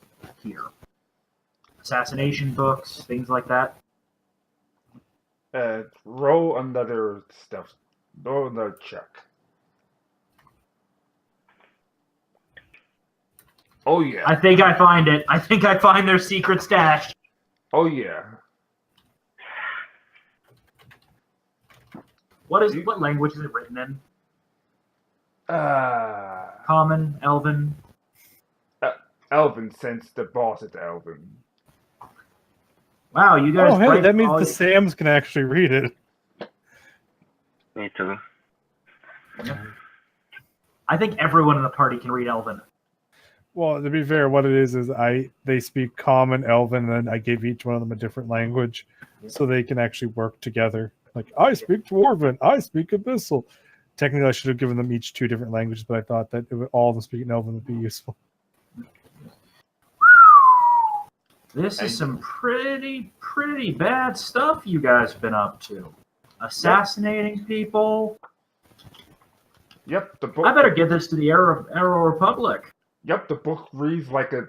here? Assassination books, things like that? Roll another stuff. Roll another check. Oh yeah. I think I find it. I think I find their secret stash. Oh yeah. What language is it written in? Common, Elven. Elven, since the boss is Elven. Wow, you guys. Oh, hey, that means the Sams can actually read it. Me too. I think everyone in the party can read Elven. Well, to be fair, what it is they speak Common, Elven, and then I gave each one of them a different language, so they can actually work together. Like, I speak Dwarven, I speak Abyssal. Technically, I should have given them each 2 different languages, but I thought that all of them speaking Elven would be useful. This is some pretty bad stuff you guys have been up to. Assassinating people. Yep, the book. I better give this to the Arrow Republic. Yep, the book reads like a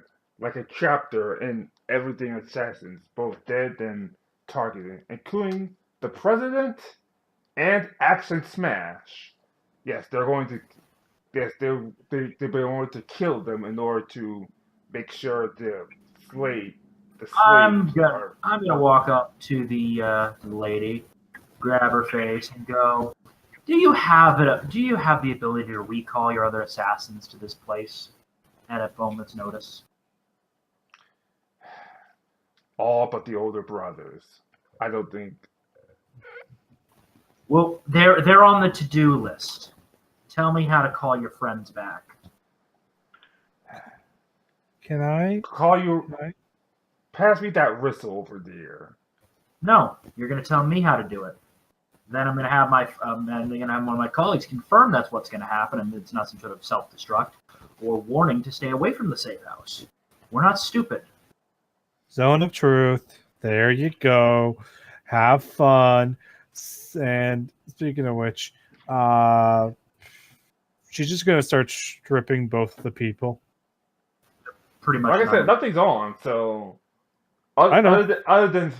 chapter in everything assassins, both dead and targeted, including the president and Action Smash. Yes, they're going to. Yes, they're going to kill them in order to make sure the slaves. I'm gonna walk up to the lady. grab her face, and go, Do you have the ability to recall your other assassins to this place at a moment's notice? All but the older brothers. I don't think. Well, they're on the to-do list. Tell me how to call your friends back. Can I? Call you. Can I? Pass me that whistle over there. No, you're going to tell me how to do it. Then I'm going to have one of my colleagues confirm that's what's going to happen, and it's not some sort of self-destruct or warning to stay away from the safe house. We're not stupid. Zone of truth. There you go. Have fun. And speaking of which, she's just going to start stripping both the people. Pretty much. Like I said, nothing's on. So I know. Other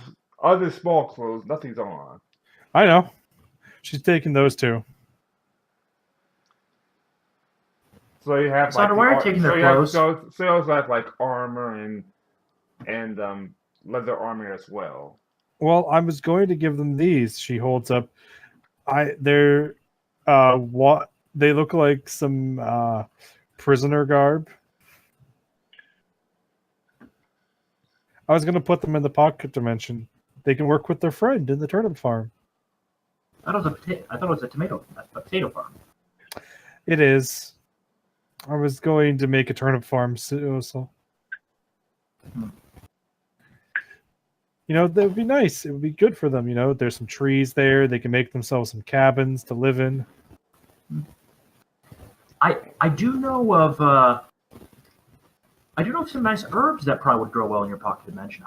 than small clothes, nothing's on. I know. She's taking those two. So you have So why are you taking their clothes? So you also have like armor and leather armor as well. Well, I was going to give them these. She holds up. They're what they look like some prisoner garb. I was going to put them in the pocket dimension. They can work with their friend in the turnip farm. I thought it was a potato farm. It is. I was going to make a turnip farm so. You know, that would be nice. It would be good for them. You know, there's some trees there. They can make themselves some cabins to live in. I do know of some nice herbs that probably would grow well in your pocket dimension.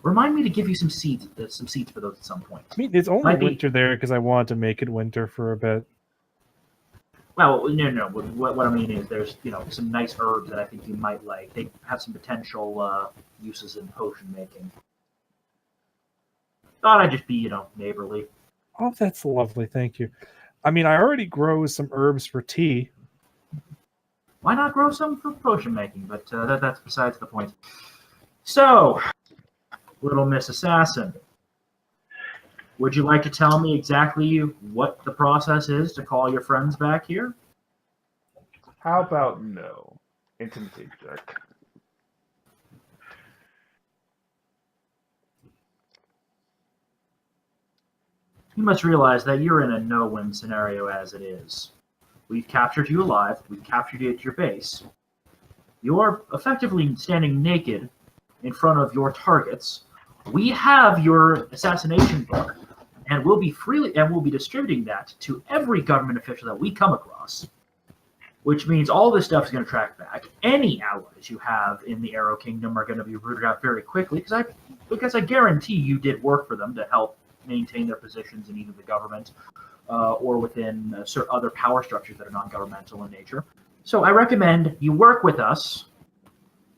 Remind me to give you some seeds for those at some point. I mean, it's only winter there because I wanted to make it winter for a bit. Well, no. What I mean is there's, some nice herbs that I think you might like. They have some potential uses in potion making. Thought I'd just be, neighborly. Oh, that's lovely. Thank you. I mean, I already grow some herbs for tea. Why not grow some for potion making? But that's besides the point. So, Little Miss Assassin, would you like to tell me exactly what the process is to call your friends back here? How about no? Intimidate check. You must realize that you're in a no-win scenario as it is. We've captured you alive. We've captured you at your base. You're effectively standing naked in front of your targets. We have your assassination book, and we'll be distributing that to every government official that we come across. Which means all this stuff is going to track back. Any allies you have in the Arrow Kingdom are going to be rooted out very quickly, because I guarantee you did work for them to help maintain their positions in either the government or within certain other power structures that are non-governmental in nature. So I recommend you work with us,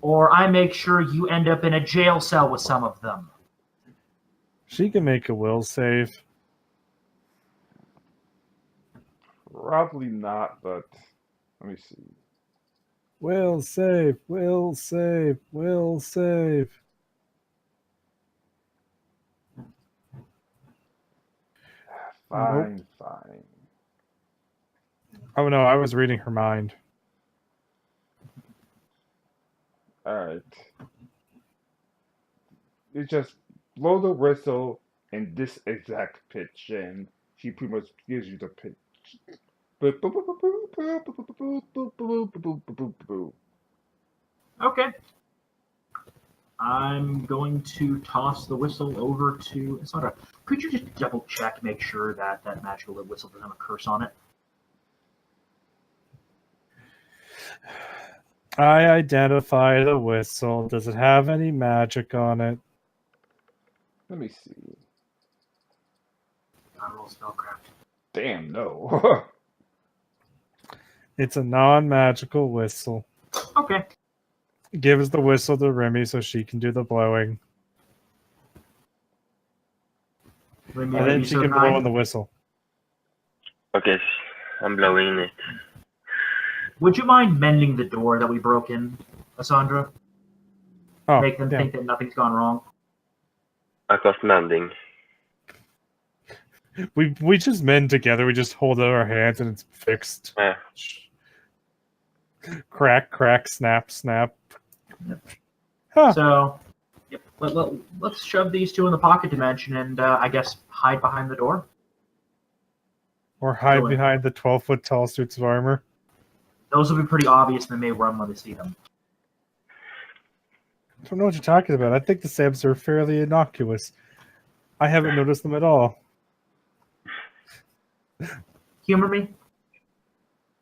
or I make sure you end up in a jail cell with some of them. She can make a will save. Probably not, but let me see. Will save, will save, will save. Fine. Oh no, I was reading her mind. Alright. You just blow the whistle in this exact pitch, and she pretty much gives you the pitch. Okay. I'm going to toss the whistle over to Sandra. Could you just double check, make sure that that magical whistle doesn't have a curse on it? I identify the whistle. Does it have any magic on it? Let me see. Not roll spellcraft. Damn, no. It's a non-magical whistle. Okay. Gives the whistle to Remy so she can do the blowing. Remy, And then she can blow on the whistle. Okay, I'm blowing it. Would you mind mending the door that we broke in, Cassandra? Oh, Make them yeah. think that nothing's gone wrong. I cast mending. We just mend together. We just hold out our hands and it's fixed. Yeah. Crack, crack, snap, snap. Yep. Huh. So, yep. Let's shove these two in the pocket dimension and I guess hide behind the door. Or hide Go in. behind the 12-foot tall suits of armor. Those will be pretty obvious and they may run when they see them. I don't know what you're talking about. I think the Sabs are fairly innocuous. I haven't noticed them at all. Humor me?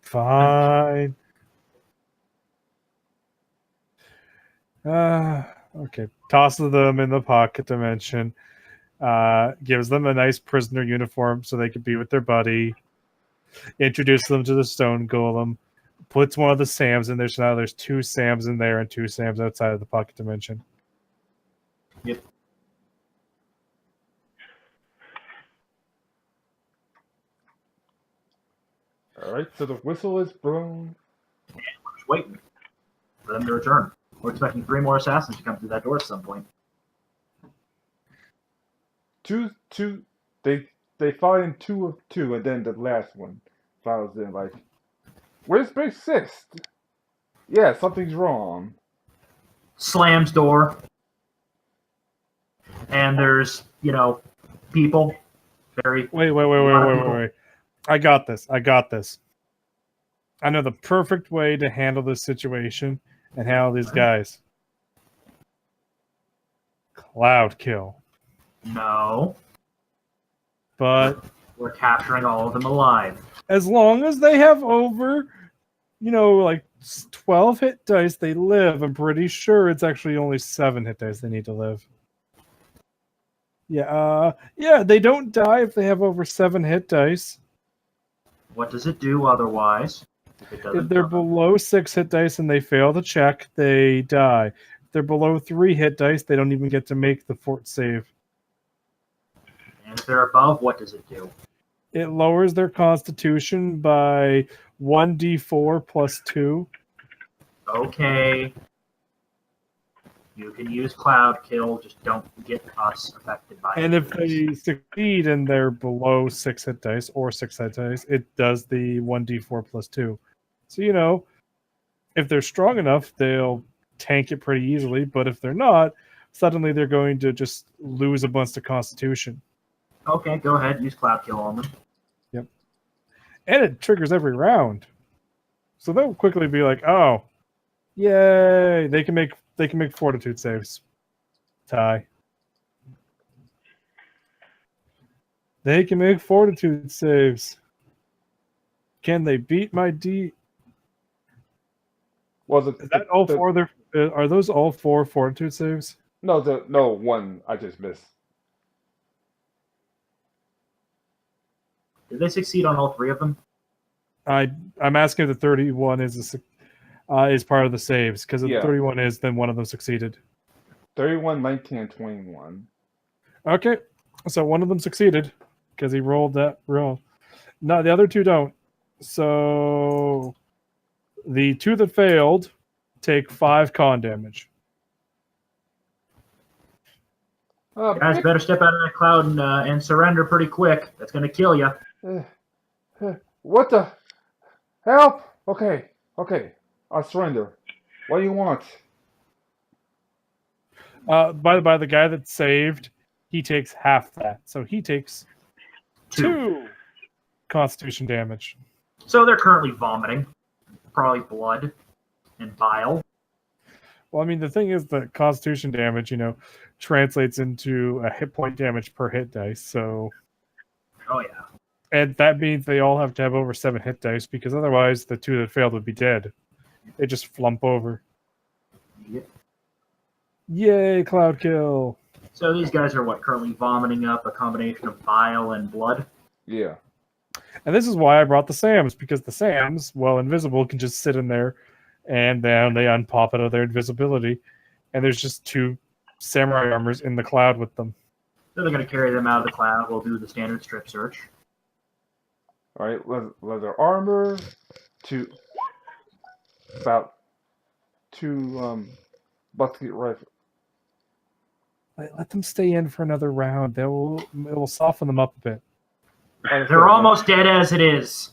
Fine. Okay. Tosses them in the pocket dimension. Gives them a nice prisoner uniform so they can be with their buddy. Introduces them to the stone golem. Puts one of the Sams in there, so now there's 2 Sams in there and 2 Sams outside of the pocket dimension. Yep. All right, so the whistle is blown. We're just waiting for them to return. We're expecting 3 more assassins to come through that door at some point. Two. They find 2 of 2, and then the last one follows in like, "Where's Big Sis? Yeah, something's wrong." Slams door. And there's, people. Very. Wait. I got this. I know the perfect way to handle this situation and handle these guys. Cloud kill. No. But We're capturing all of them alive. as long as they have over, like 12 hit dice, they live. I'm pretty sure it's actually only 7 hit dice they need to live. Yeah, they don't die if they have over 7 hit dice. What does it do otherwise? If they're below 6 hit dice and they fail the check, they die. If they're below 3 hit dice, they don't even get to make the fort save. And if they're above, what does it do? It lowers their constitution by 1d4 plus 2. Okay. You can use Cloud Kill, just don't get us affected by it. And if they succeed and they're below 6 hit dice or 6 hit dice, it does the 1d4 plus 2. So, if they're strong enough, they'll tank it pretty easily. But if they're not, suddenly they're going to just lose a bunch of constitution. Okay, go ahead, use Cloud Kill on them. Yep. And it triggers every round. So they'll quickly be like, oh, yay, they can make fortitude saves. Tie. They can make fortitude saves. Can they beat my D? Was it? Is that all 4 of their? Are those all 4 fortitude saves? No, one I just missed. Did they succeed on all 3 of them? I'm asking if the 31 is part of the saves, because if the 31 is, then one of them succeeded. 31, 19, and 21. Okay, so one of them succeeded because he rolled that roll. No, the other 2 don't. So the 2 that failed take 5 con damage. Guys, better step out of that cloud and surrender pretty quick. That's going to kill you. What the? Help! Okay. I'll surrender. What do you want? By the by, the guy that saved, he takes half that. So he takes 2 constitution damage. So they're currently vomiting. Probably blood and bile. Well, I mean, the thing is that constitution damage, translates into a hit point damage per hit dice. So, oh yeah. And that means they all have to have over 7 hit dice, because otherwise the 2 that failed would be dead. They just flump over. Yep. Yay, cloud kill. So these guys are currently vomiting up a combination of bile and blood? Yeah. And this is why I brought the Sams, because the Sams, while invisible, can just sit in there, and then they unpop out of their invisibility, and there's just 2 samurai armors in the cloud with them. So they're going to carry them out of the cloud. We'll do the standard strip search. All right, leather armor, about 2 musket rifle. Let them stay in for another round. It will soften them up a bit. Like I They're said, almost dead as it is.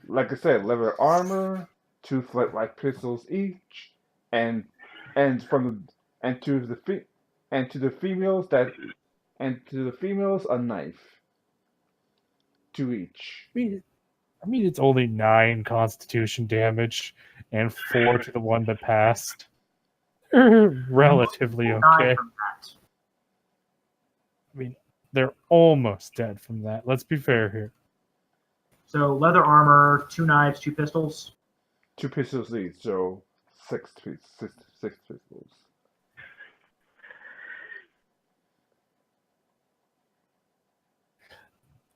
like I said, leather armor, 2 flint-like pistols each, and from the and to the and to the females a knife to each. I mean, it's only 9 Constitution damage and 4 to the one that passed. Relatively People die okay. from that. I mean, they're almost dead from that. Let's be fair here. So leather armor, 2 knives, 2 pistols. 2 pistols each, so six pistols.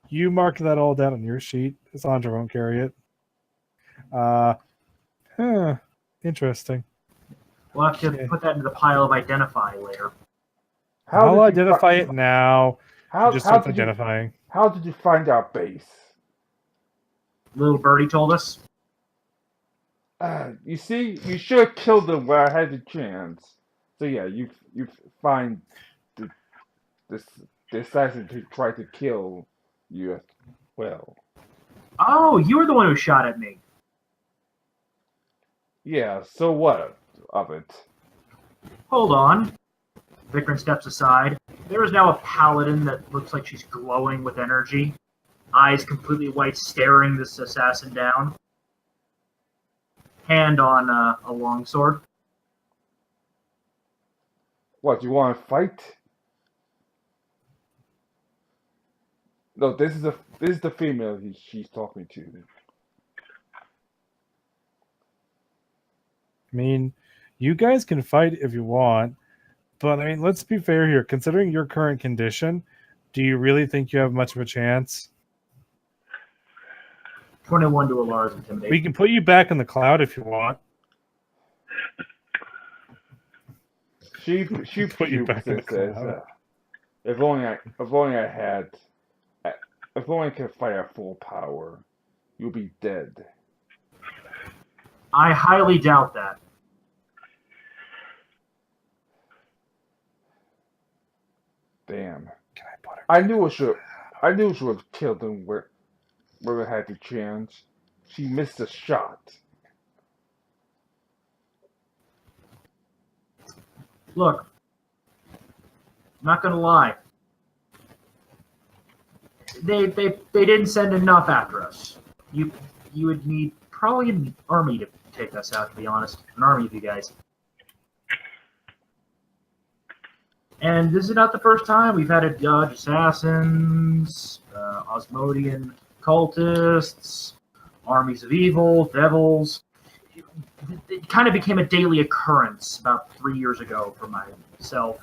You mark that all down on your sheet. Sandra won't carry it. Interesting. We'll have to Okay. put that into the pile of identify later. I'll did you identify it now. How Just how start did you identifying. how did you find our base? Little birdie told us. You see, you should have killed them where I had the chance. So yeah, you find the this the assassin who tried to kill you as well. Oh, you were the one who shot at me. Yeah, so what of it? Hold on. Vikram steps aside. There is now a paladin that looks like she's glowing with energy. Eyes completely white, staring this assassin down. Hand on a longsword. What, you want to fight? No, this is the female she's talking to. I mean, you guys can fight if you want, but I mean, let's be fair here. Considering your current condition, do you really think you have much of a chance? 21 to Alar's intimidation. We can put you back in the cloud if you want. She Put you back in the says, cloud. if only I could fight at full power, you'll be dead. I highly doubt that. Damn. Can I put her? I knew she would have killed him where it had the chance. She missed a shot. Look, I'm not gonna lie. They didn't send enough after us. You would need probably an army to take us out, to be honest. An army of you guys. And this is not the first time we've had to dodge assassins, Osmodian cultists, armies of evil, devils. It kind of became a daily occurrence about 3 years ago for myself,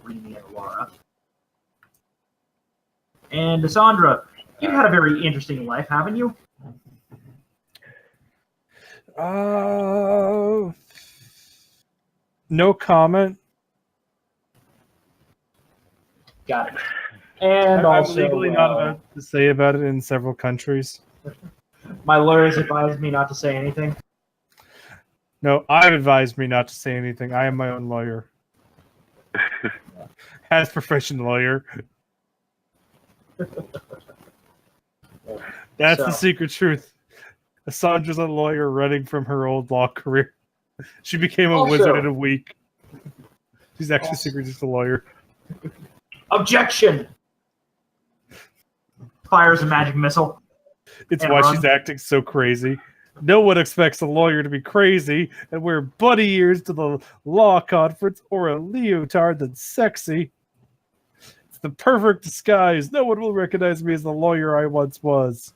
Remy, and Laura. And Sandra, you've had a very interesting life, haven't you? No comment. Got it. And I'm also, legally not allowed to say about it in several countries. my lawyers advised me not to say anything. No, I've advised me not to say anything. I am my own lawyer. As profession lawyer. That's the secret truth. Sandra's a lawyer running from her old law career. She became a wizard in a week. She's actually secretly just a lawyer. Objection! Fires a magic missile. It's And why runs. she's acting so crazy. No one expects a lawyer to be crazy and wear bunny ears to the law conference or a leotard that's sexy. It's the perfect disguise. No one will recognize me as the lawyer I once was.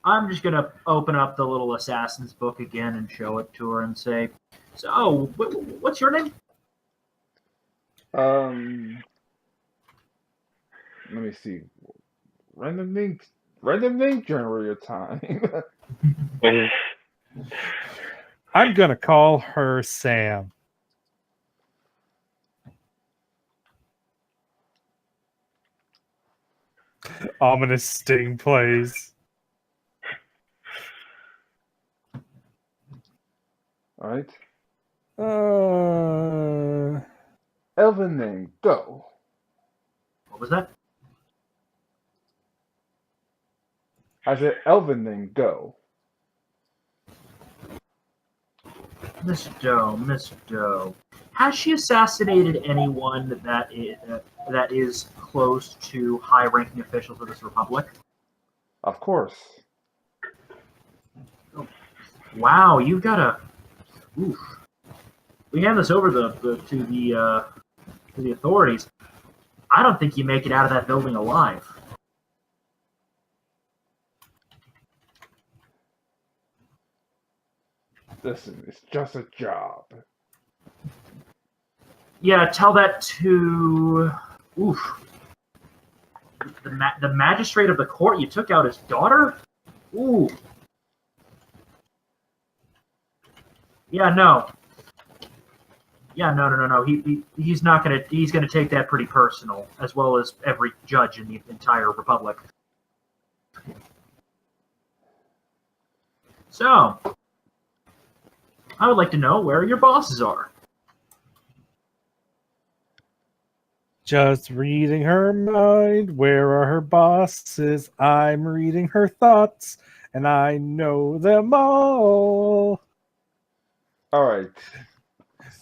I'm just going to open up the little assassin's book again and show it to her and say, so, what's your name? Let me see. Random name generator time. I'm going to call her Sam. Ominous sting plays. Alright. Uh, Elven name, go. What was that? How's the elven name go? Miss Doe, Miss Doe. Has she assassinated anyone that is close to high-ranking officials of this republic? Of course. Wow, you've got a. Oof. We hand this over to the authorities. I don't think you make it out of that building alive. Listen, it's just a job. Yeah, tell that to. Oof. The magistrate of the court. You took out his daughter. Ooh. Yeah, no. Yeah, no. He's not gonna. He's gonna take that pretty personal, as well as every judge in the entire republic. So, I would like to know where your bosses are. Just reading her mind. Where are her bosses? I'm reading her thoughts, and I know them all. All right.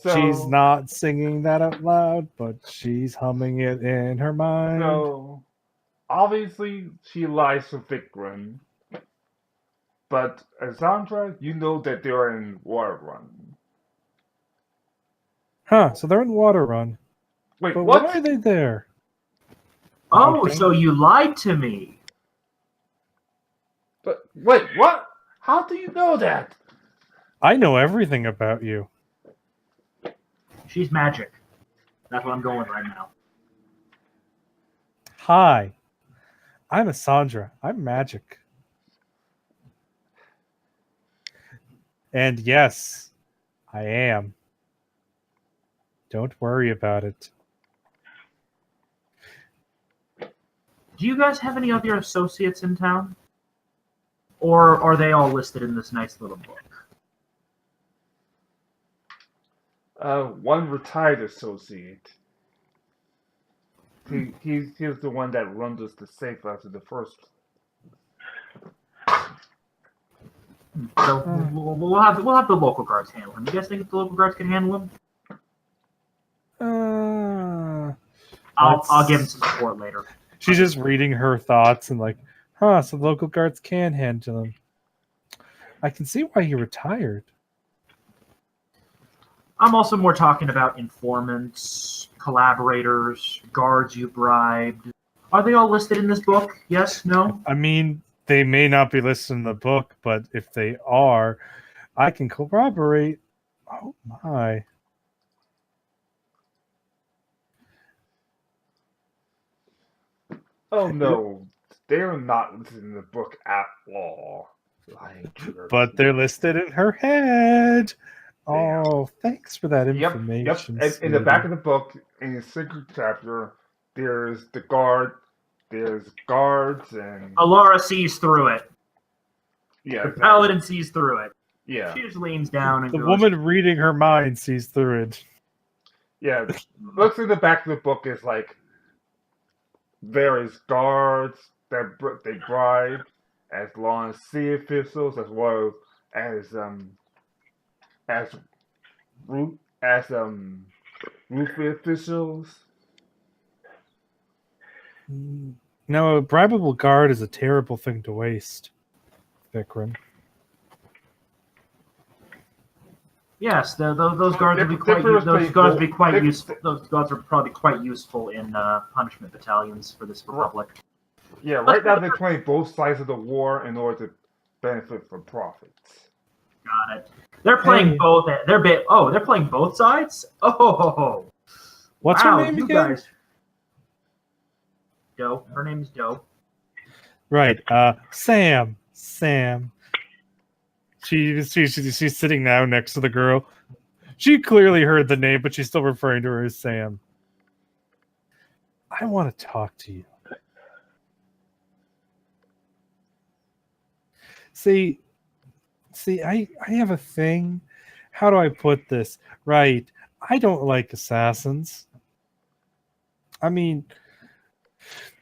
So, She's not singing that out loud, but she's humming it in her mind. So, obviously, she lies for Vikram. But, Alessandra, you know that they're in Waterrun. Huh, so they're in Waterrun. Wait, But what? why are they there? Oh, Okay. so you lied to me. But, wait, what? How do you know that? I know everything about you. She's magic. That's what I'm going right now. Hi, I'm Cassandra. I'm magic. And yes, I am. Don't worry about it. Do you guys have any other associates in town? Or are they all listed in this nice little book? One retired associate. He's the one that runs us the safe after the first. So we'll have the local guards handle him. You guys think the local guards can handle him? I'll give him some support later. She's just reading her thoughts and like, huh, so the local guards can handle him. I can see why he retired. I'm also more talking about informants, collaborators, guards you bribed. Are they all listed in this book? Yes? No? I mean, they may not be listed in the book, but if they are, I can corroborate. Oh my. Oh no, they're not listed in the book at all. Lying jerks. But they're listed in her head. Yeah. Oh, thanks for that Yep. information. And in the back of sweetie. the book, in the secret chapter, there's the guard. There's guards and Alara sees through it. yeah, The paladin sees through it. yeah, She just leans down and The goes, woman reading her mind sees through it. yeah. Looks in the back of the book is like various guards that they bribe, as long as sea officials, as well as as root roof officials. No, a bribable guard is a terrible thing to waste, Vikram. yes, those guards would be quite. Those guards are probably quite useful in punishment battalions for this republic. Yeah, right now they're playing both sides of the war in order to benefit from profits. Got it. They're playing Hey. both. They're playing both sides. Oh, What's wow, her name you again? guys. Doe. Her name's Doe. Right, Sam. She's sitting now next to the girl. She clearly heard the name, but she's still referring to her as Sam. I want to talk to you. See, I have a thing. How do I put this? Right. I don't like assassins. I mean,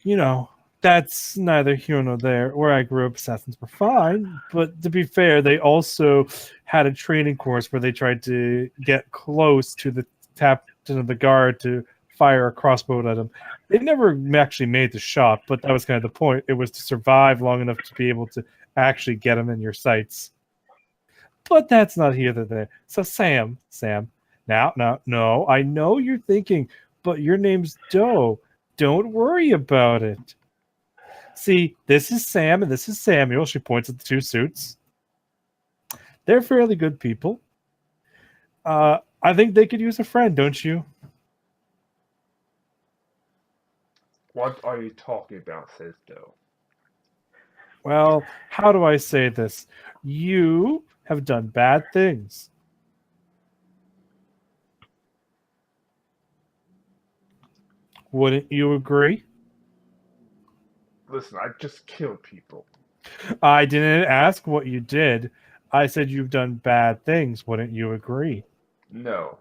you know, That's neither here nor there. Where I grew up, assassins were fine, but to be fair, they also had a training course where they tried to get close to the captain of the guard to fire a crossbow at him. They never actually made the shot, but that was kind of the point. It was to survive long enough to be able to actually get him in your sights. But that's not here nor there. So Sam, now, no, I know you're thinking, but your name's Doe. Don't worry about it. See, this is Sam and this is Samuel. She points at the two suits. They're fairly good people. I think they could use a friend, don't you? What are you talking about, says Doe. Well, how do I say this? You have done bad things. Wouldn't you agree? Listen, I just killed people. I didn't ask what you did. I said you've done bad things. Wouldn't you agree? No.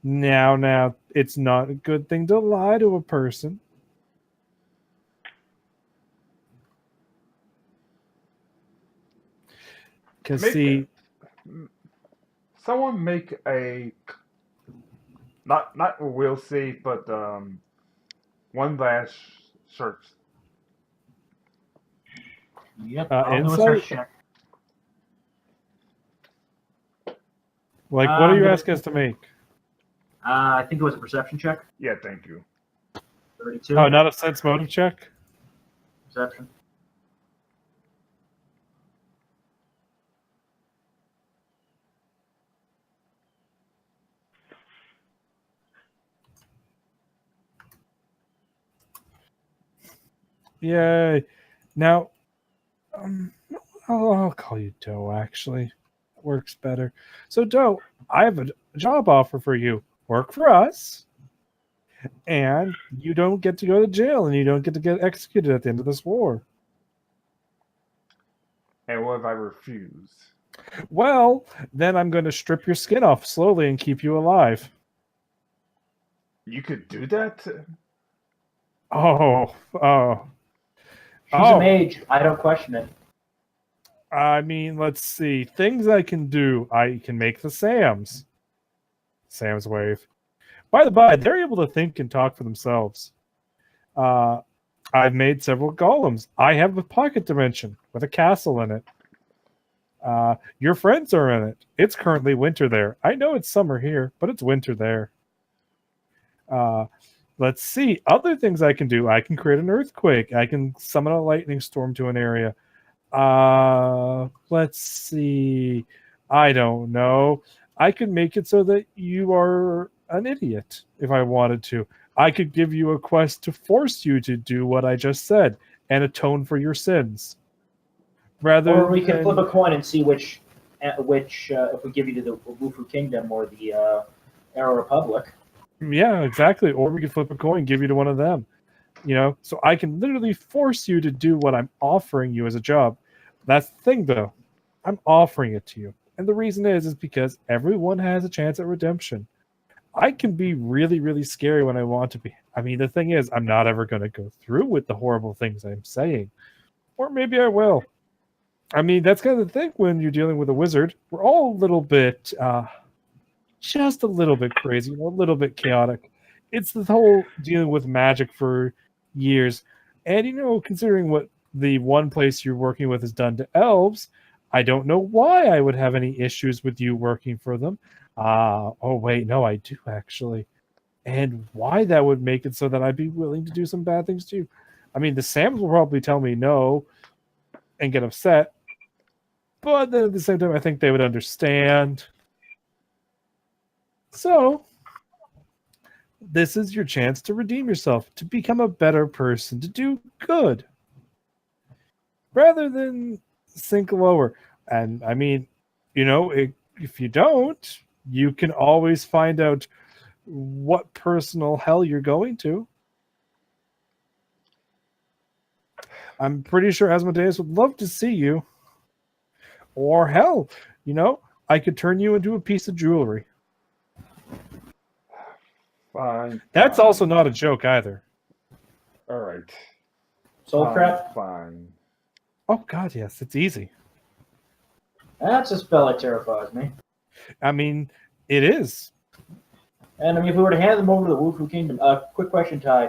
Now, it's not a good thing to lie to a person. Because, see... Someone make a... Not will see, but one last search. Yep, I'll do a insight? search check. Like, what are you asking us to make? I think it was a perception check. Yeah, thank you. 32. Oh, not a sense motive check? Perception. Yay. Now, I'll call you Doe, actually. Works better. So, Doe, I have a job offer for you. Work for us, and you don't get to go to jail, and you don't get to get executed at the end of this war. And what if I refuse? Well, then I'm going to strip your skin off slowly and keep you alive. You could do that? Oh. She's a mage. I don't question it. I mean, let's see. Things I can do. I can make the Sams. Sam's wave. By the by, they're able to think and talk for themselves. I've made several golems. I have a pocket dimension with a castle in it. Your friends are in it. It's currently winter there. I know it's summer here, but it's winter there. Let's see. Other things I can do. I can create an earthquake. I can summon a lightning storm to an area. Let's see. I don't know. I could make it so that you are an idiot if I wanted to. I could give you a quest to force you to do what I just said and atone for your sins. Or we can flip a coin and see which if we give you to the Wufu Kingdom or the Era Republic. Yeah, exactly. Or we could flip a coin, give you to one of them. So I can literally force you to do what I'm offering you as a job. That's the thing, though. I'm offering it to you. And the reason is because everyone has a chance at redemption. I can be really, really scary when I want to be. I mean, the thing is, I'm not ever going to go through with the horrible things I'm saying. Or maybe I will. I mean, that's kind of the thing when you're dealing with a wizard. We're all a little bit, just a little bit crazy, a little bit chaotic. It's the whole dealing with magic for years. And, considering what the one place you're working with has done to elves, I don't know why I would have any issues with you working for them. Oh, wait, no, I do, actually. And why that would make it so that I'd be willing to do some bad things to you. I mean, the Sams will probably tell me no and get upset. But then at the same time, I think they would understand. So, this is your chance to redeem yourself, to become a better person, to do good. Rather than sink lower. And I mean, if you don't, you can always find out what personal hell you're going to. I'm pretty sure Asmodeus would love to see you. Or hell, I could turn you into a piece of jewelry. Fine. That's also not a joke either. All right. Soul Trap? Fine. Oh God, yes, it's easy. That's a spell that terrifies me. I mean, it is. And I mean, if we were to hand them over to the Wufu Kingdom, quick question, Ty.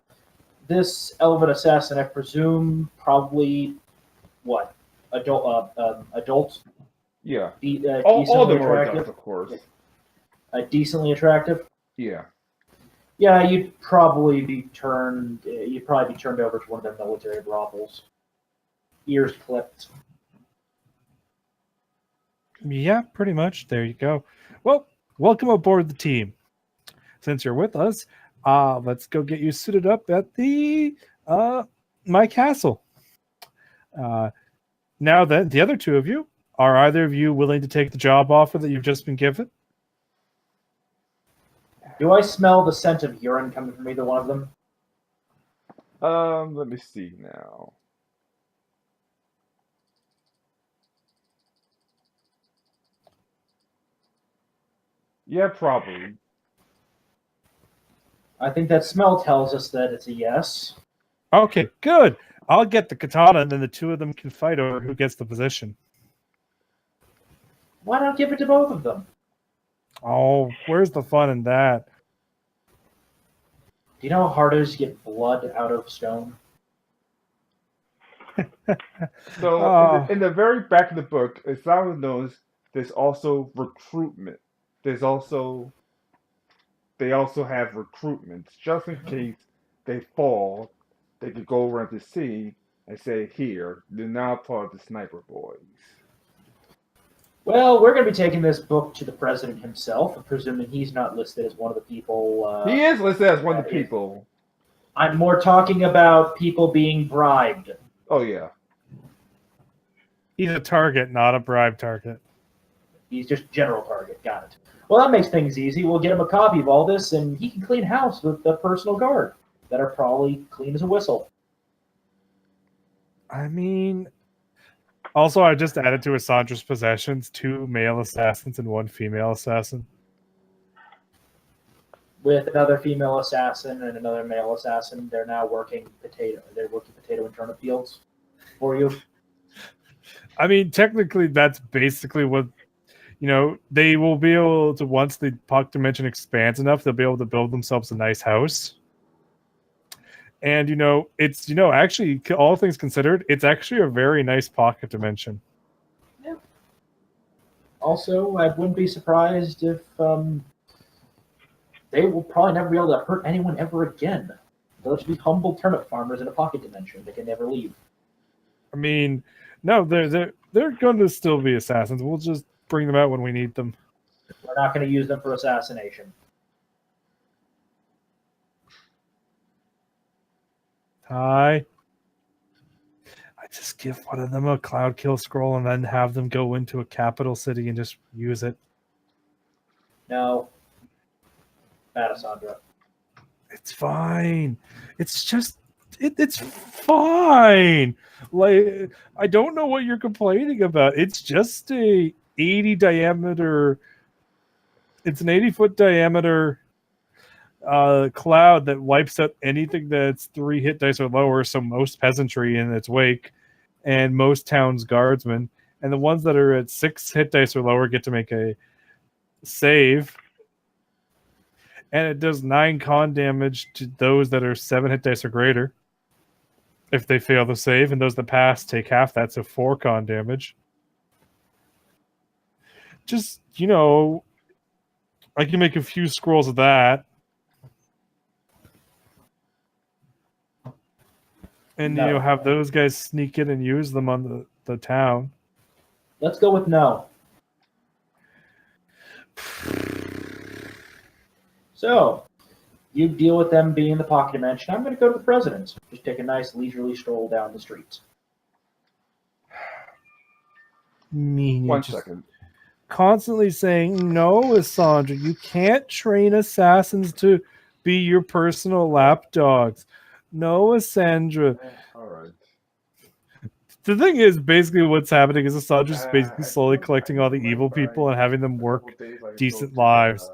This Elven assassin, I presume, probably what? Adult? Yeah. Decently All of them are attractive. adults, of course. Decently attractive. Yeah. Yeah, you'd probably be turned. You'd probably be turned over to one of their military brothels. Ears clipped. Yeah, pretty much. There you go. Well, welcome aboard the team. Since you're with us, let's go get you suited up at the my castle. Now then, the other two of you, are either of you willing to take the job offer that you've just been given? Do I smell the scent of urine coming from either one of them? Let me see now. Yeah, probably. I think that smell tells us that it's a yes. Okay, good. I'll get the katana, and then the two of them can fight over who gets the position. Why not give it to both of them? Oh, where's the fun in that? Do you know how hard it is to get blood out of stone? So in the very back of the book, as Simon knows, there's also recruitment. They also have recruitments just in case they fall. They could go around the city and say, "Here, you're now part of the Sniper Boys." Well, we're going to be taking this book to the president himself, presuming he's not listed as one of the people. He is listed as one of the people. I'm more talking about people being bribed. Oh yeah. He's a target, not a bribe target. He's just general target. Got it. Well, that makes things easy. We'll get him a copy of all this, and he can clean house with the personal guard that are probably clean as a whistle. I mean, also, I just added to Assandra's possessions 2 male assassins and 1 female assassin. With another female assassin and another male assassin, they're now working potato. They're working potato and turnip fields for you. I mean, technically, that's basically what, they will be able to, once the pocket dimension expands enough, they'll be able to build themselves a nice house. And, it's, actually, all things considered, it's actually a very nice pocket dimension. Yeah. Also, I wouldn't be surprised if they will probably never be able to hurt anyone ever again. They'll just be humble turnip farmers in a pocket dimension. They can never leave. I mean, no, they're going to still be assassins. We'll just bring them out when we need them. We're not going to use them for assassination. I just give one of them a cloud kill scroll and then have them go into a capital city and just use it. No. Bad, Sandra. It's fine. It's just it's fine. Like, I don't know what you're complaining about. It's just a 80 diameter. It's an 80-foot diameter cloud that wipes out anything that's 3 hit dice or lower. So most peasantry in its wake, and most towns guardsmen, and the ones that are at 6 hit dice or lower get to make a save. And it does 9 con damage to those that are 7 hit dice or greater if they fail the save, and those that pass take half that, so 4 con damage. Just, I can make a few scrolls of that. And, have those guys sneak in and use them on the town. Let's go with no. So, you deal with them being in the pocket dimension. I'm going to go to the president. Just take a nice leisurely stroll down the streets. One second. Constantly saying, no, Cassandra, you can't train assassins to be your personal lapdogs. No, Cassandra. All right. The thing is, basically what's happening is Cassandra's basically slowly collecting all the evil people and having them work decent lives.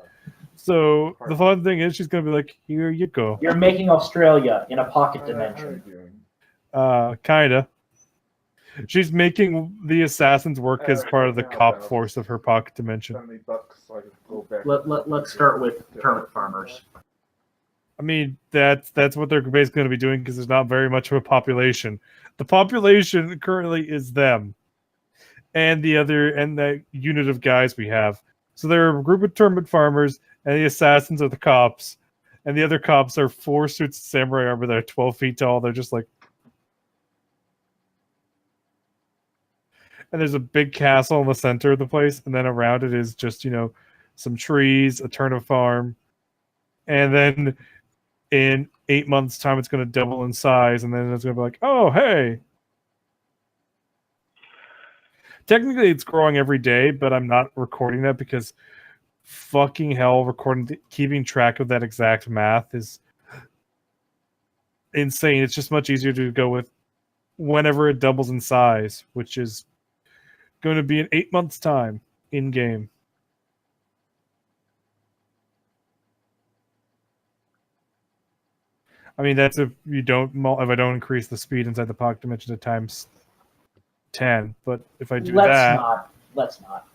So the fun thing is she's going to be like, here you go. You're making Australia in a pocket dimension. Kinda. She's making the assassins work as part of the cop force of her pocket dimension. $70 so I can go back. Let's start with termite farmers. I mean, that's what they're basically going to be doing because there's not very much of a population. The population currently is them, and that unit of guys we have. So they're a group of termite farmers, and the assassins are the cops, and the other cops are 4 suits of samurai armor that are 12 feet tall. They're just like, and there's a big castle in the center of the place, and then around it is just some trees, a turnip farm, and then in 8 months' time, it's going to double in size, and then it's going to be like, oh, hey. Technically, it's growing every day, but I'm not recording that because fucking hell, keeping track of that exact math is insane. It's just much easier to go with whenever it doubles in size, which is going to be in 8 months' time in-game. I mean, that's if I don't increase the speed inside the pocket dimension to times 10. But if I do Let's not.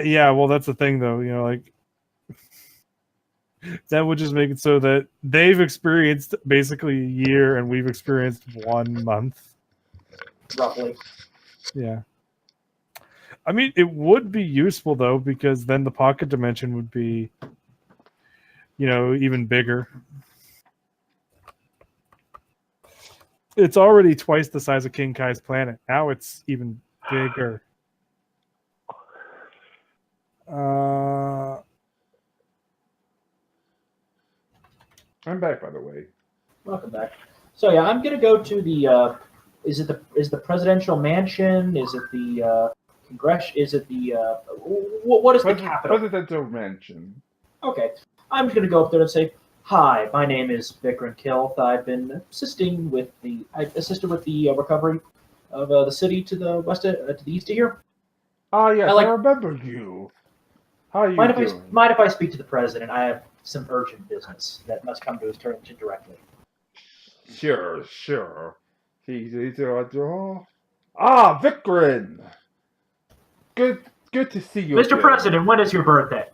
Yeah, well, that's the thing, though. That would just make it so that they've experienced basically a year, and we've experienced 1 month, roughly. Yeah. I mean, it would be useful though, because then the pocket dimension would be even bigger. It's already twice the size of King Kai's planet. Now it's even bigger. I'm back, by the way. Welcome back. So yeah, I'm gonna go to the. Is the presidential mansion? Is it the Congress? Is it the what is the capital? Presidential mansion. Okay, I'm just gonna go up there and say, "Hi, my name is Vikram Kilth. I've been assisted with the recovery of the city to the west, to the east of here." Ah, yes, I remember you. How are you doing? Mind if I speak to the president? I have some urgent business that must come to his attention directly. Sure. He's Vikram. Good to see you, Mr. President. When is your birthday?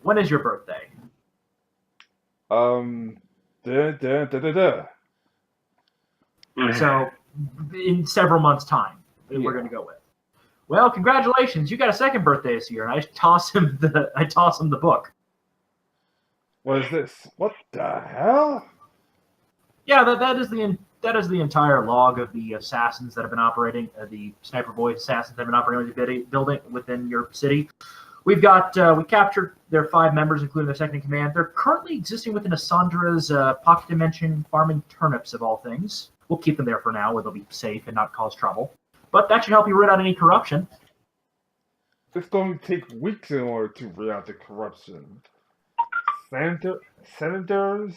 So, in several months' time, we're going to go with. Well, congratulations! You got a second birthday this year, and I toss him the book. What is this? What the hell? Yeah, that is the entire log of the assassins that have been operating, the Sniper Boys assassins that have been operating the building within your city. We captured their 5 members, including their second in command. They're currently existing within Assandra's pocket dimension, farming turnips of all things. We'll keep them there for now, where they'll be safe and not cause trouble. But that should help you root out any corruption. It's going to take weeks in order to root out the corruption. Senators?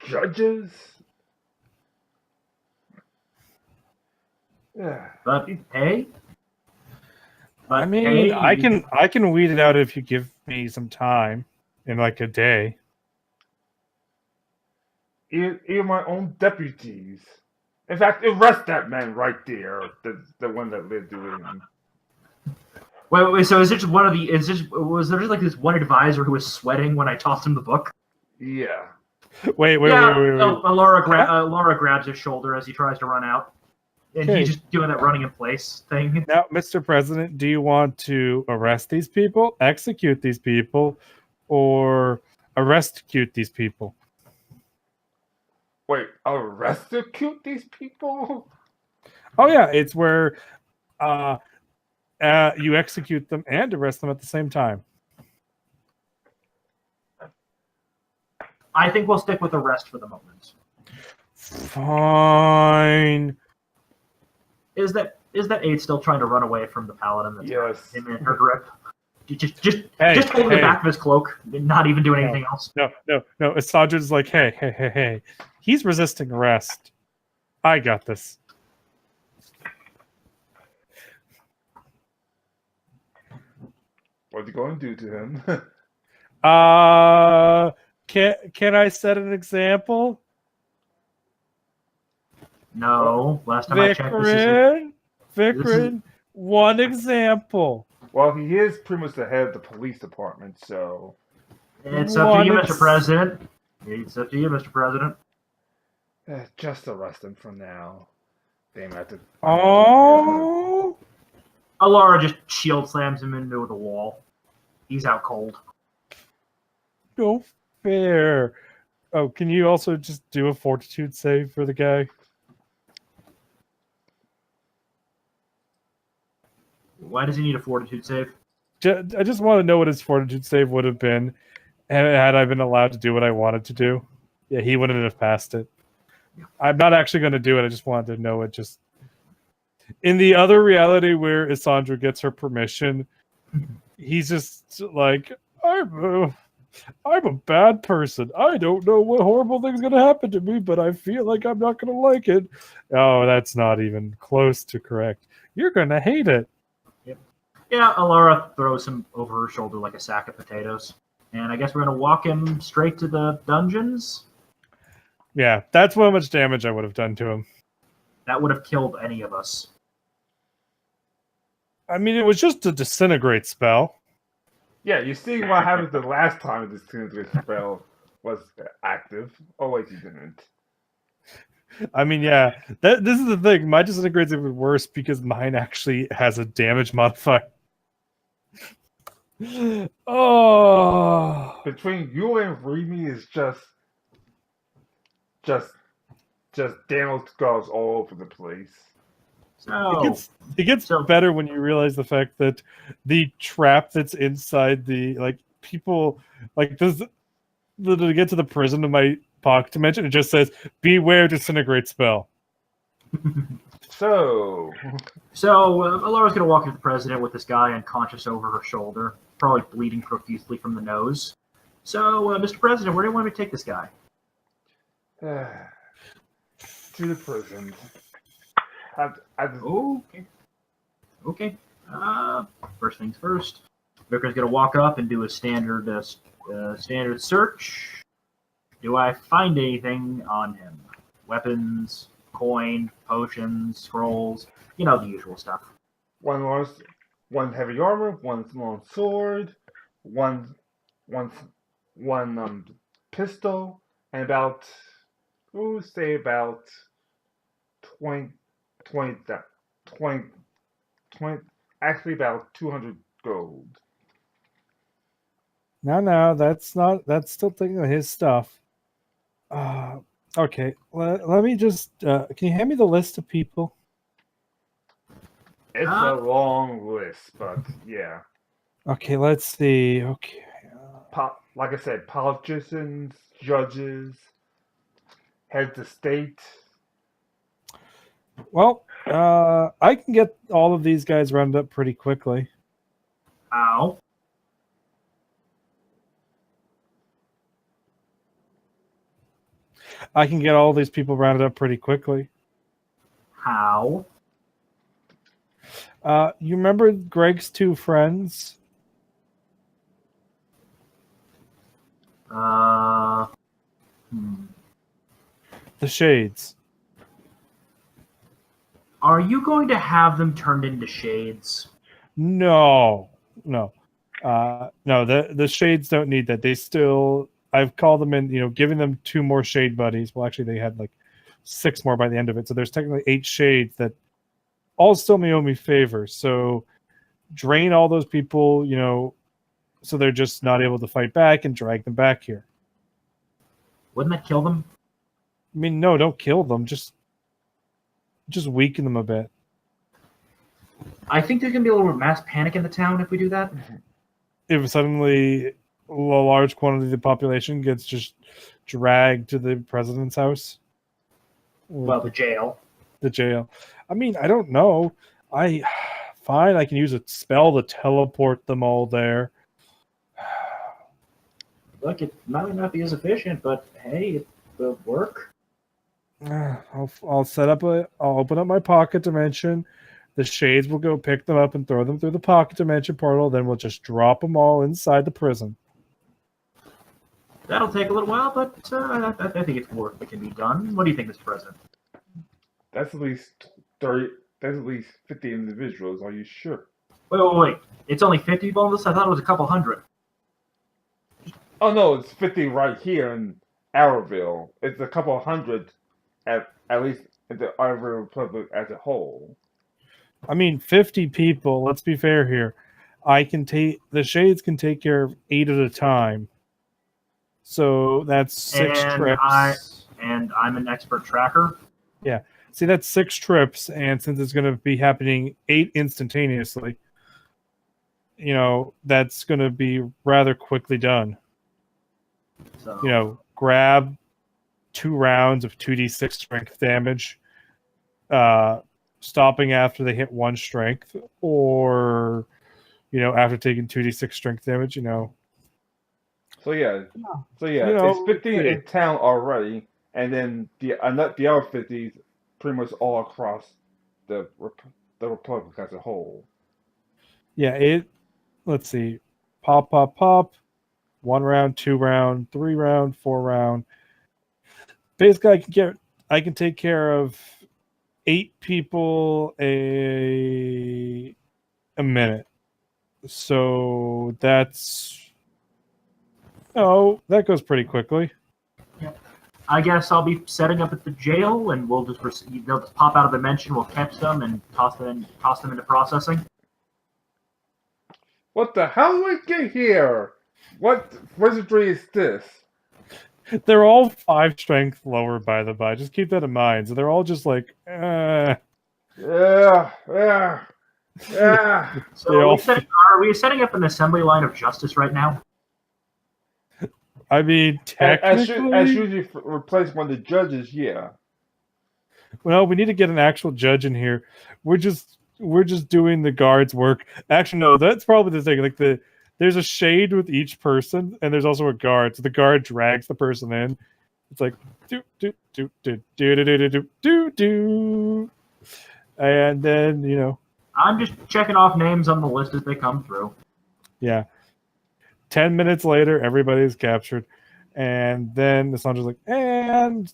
Judges? Yeah. But hey, I mean, I can weed it out if you give me some time in like a day. Even my own deputies. In fact, arrest that man right there. The one that lived doing. Wait. So was there just like this one advisor who was sweating when I tossed him the book? Yeah. Wait. Laura grabs his shoulder as he tries to run out. And he's just doing that running in place thing. Now, Mr. President, do you want to arrest these people, execute these people, or arrest-cute these people? Wait, arrest-cute these people? Oh, yeah, it's where you execute them and arrest them at the same time. I think we'll stick with arrest for the moment. Fine. Is that Aid still trying to run away from the paladin that's him in her grip? Just holding the back of his cloak, not even doing anything else. No. Assandra's like, hey. He's resisting arrest. I got this. What's he going to do to him? Can I set an example? No, last time I checked, this is Vikrin, one example. Well, he is pretty much the head of the police department, so it's up to you, Mr. President. It's up to you, Mr. President. just arrest him for now. They might have to. Oh, Alara just shield slams him into the wall. He's out cold. no fair. Oh, can you also just do a fortitude save for the guy? Why does he need a fortitude save? I just want to know what his fortitude save would have been had I been allowed to do what I wanted to do. Yeah, he wouldn't have passed it. I'm not actually going to do it. I just wanted to know it. Just in the other reality where Isandra gets her permission, he's just like, I'm a bad person. I don't know what horrible thing's going to happen to me, but I feel like I'm not going to like it. Oh, that's not even close to correct. You're going to hate it. Yeah, Alara throws him over her shoulder like a sack of potatoes. And I guess we're going to walk him straight to the dungeons? Yeah, that's how much damage I would have done to him. That would have killed any of us. I mean, it was just a disintegrate spell. Yeah, you see what happened the last time this spell was active. Oh wait, you didn't. I mean, yeah, this is the thing. My disintegrate's even worse because mine actually has a damage modifier. Oh, Between you and Remy is just damage goes all over the place. So, it gets better when you realize the fact that the trap that's inside the people to get to the prison of my pocket dimension, it just says beware disintegrate spell. So Alara's going to walk to the president with this guy unconscious over her shoulder, probably bleeding profusely from the nose. So, Mr. President, where do you want me to take this guy? To the prison. Okay. First things first. Vicar's going to walk up and do a standard search. Do I find anything on him? Weapons, coin, potions, scrolls, the usual stuff. One heavy armor, one long sword, one pistol, and about 20, actually about 200 gold. No, that's still taking his stuff. Okay, let me just, can you hand me the list of people? It's a long list, but yeah. Okay, let's see. Okay. Like I said, politicians, judges, heads of state. Well, I can get all of these guys rounded up pretty quickly. How? I can get all these people rounded up pretty quickly. How? You remember Greg's two friends? The Shades. Are you going to have them turned into shades? No. The Shades don't need that. They still, I've called them in, giving them 2 more Shade buddies. Well, actually, they had 6 more by the end of it. So there's technically 8 Shades that all still may owe me favors. So drain all those people, so they're just not able to fight back, and drag them back here. Wouldn't that kill them? I mean, no, don't kill them. Just weaken them a bit. I think there's going to be a little mass panic in the town if we do that. If suddenly a large quantity of the population gets just dragged to the president's house. Well, the jail. The jail. I mean, I don't know. Fine, I can use a spell to teleport them all there. Look, it might not be as efficient, but hey, it will work. I'll open up my pocket dimension. The Shades will go pick them up and throw them through the pocket dimension portal. Then we'll just drop them all inside the prison. That'll take a little while, but I think it's work that can be done. What do you think, Mr. President? That's at least 30. That's at least 50 individuals. Are you sure? Wait. It's only 50 people on this? I thought it was a couple hundred. Oh no, it's 50 right here in Arrowville. It's a couple hundred at least in the Arrowville Republic as a whole. I mean, 50 people. Let's be fair here. The Shades can take care of 8 at a time. So that's 6 trips. I'm an expert tracker. Yeah. See, that's 6 trips, and since it's going to be happening 8 instantaneously, that's going to be rather quickly done. So, grab 2 rounds of 2d6 strength damage, stopping after they hit 1 strength, or, after taking 2d6 strength damage, So yeah, it's 50 in town already, and then the other 50 pretty much all across the Republic as a whole. Yeah, let's see. Pop. 1 round, 2 round, 3 round, 4 round. Basically, I can take care of 8 people a minute. So that goes pretty quickly. Yeah. I guess I'll be setting up at the jail, and they'll just pop out of the dimension. We'll catch them and toss them into processing. What the hell did we get here? What wizardry is this? They're all 5 strength lower, by the by. Just keep that in mind. So they're all just like, Yeah. So are we setting up an assembly line of justice right now? I mean, technically, as usually replace one of the judges, yeah. Well, we need to get an actual judge in here. We're just doing the guards' work. Actually, no, that's probably the thing. Like there's a shade with each person, and there's also a guard. So the guard drags the person in. It's like do do do do do do do do do do, and then I'm just checking off names on the list as they come through. Yeah. 10 minutes later, everybody's captured, and then the Sandra's like, and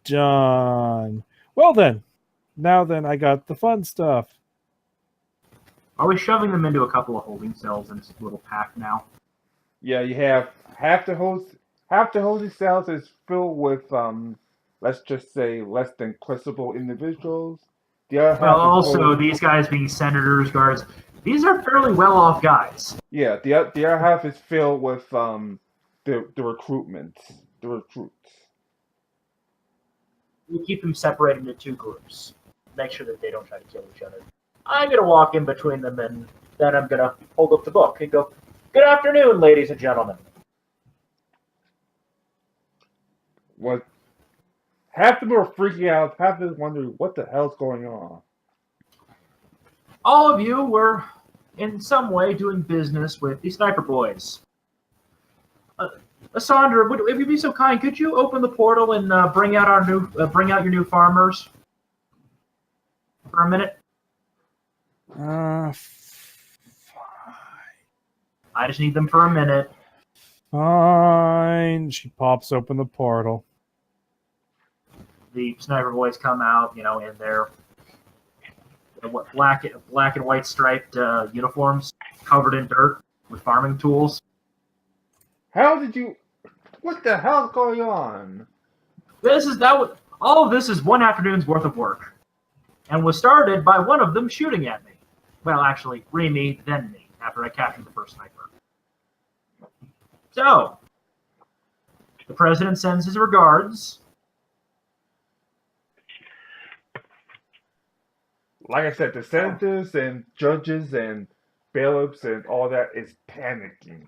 done. Well then, I got the fun stuff. Are we shoving them into a couple of holding cells in this little pack now? Yeah, you have half the holding cells is filled with let's just say less than questionable individuals. The other half also these guys being senators, guards, these are fairly well-off guys. Yeah, the other half is filled with the recruits. We keep them separated into 2 groups. Make sure that they don't try to kill each other. I'm going to walk in between them, and then I'm going to hold up the book and go, "Good afternoon, ladies and gentlemen." What? Half of them are freaking out. Half of them wondering what the hell's going on. All of you were in some way doing business with the Sniper Boys. Sandra, if you'd be so kind, could you open the portal and bring out your new farmers for a minute? Fine. I just need them for a minute. Fine. She pops open the portal. The Sniper Boys come out, in their black and white striped uniforms, covered in dirt with farming tools. What the hell's going on? All of this is one afternoon's worth of work, and was started by one of them shooting at me. Well, actually, me, then me, after I captured the first sniper. So, the president sends his regards. Like I said, the senators and judges and bailiffs and all that is panicking.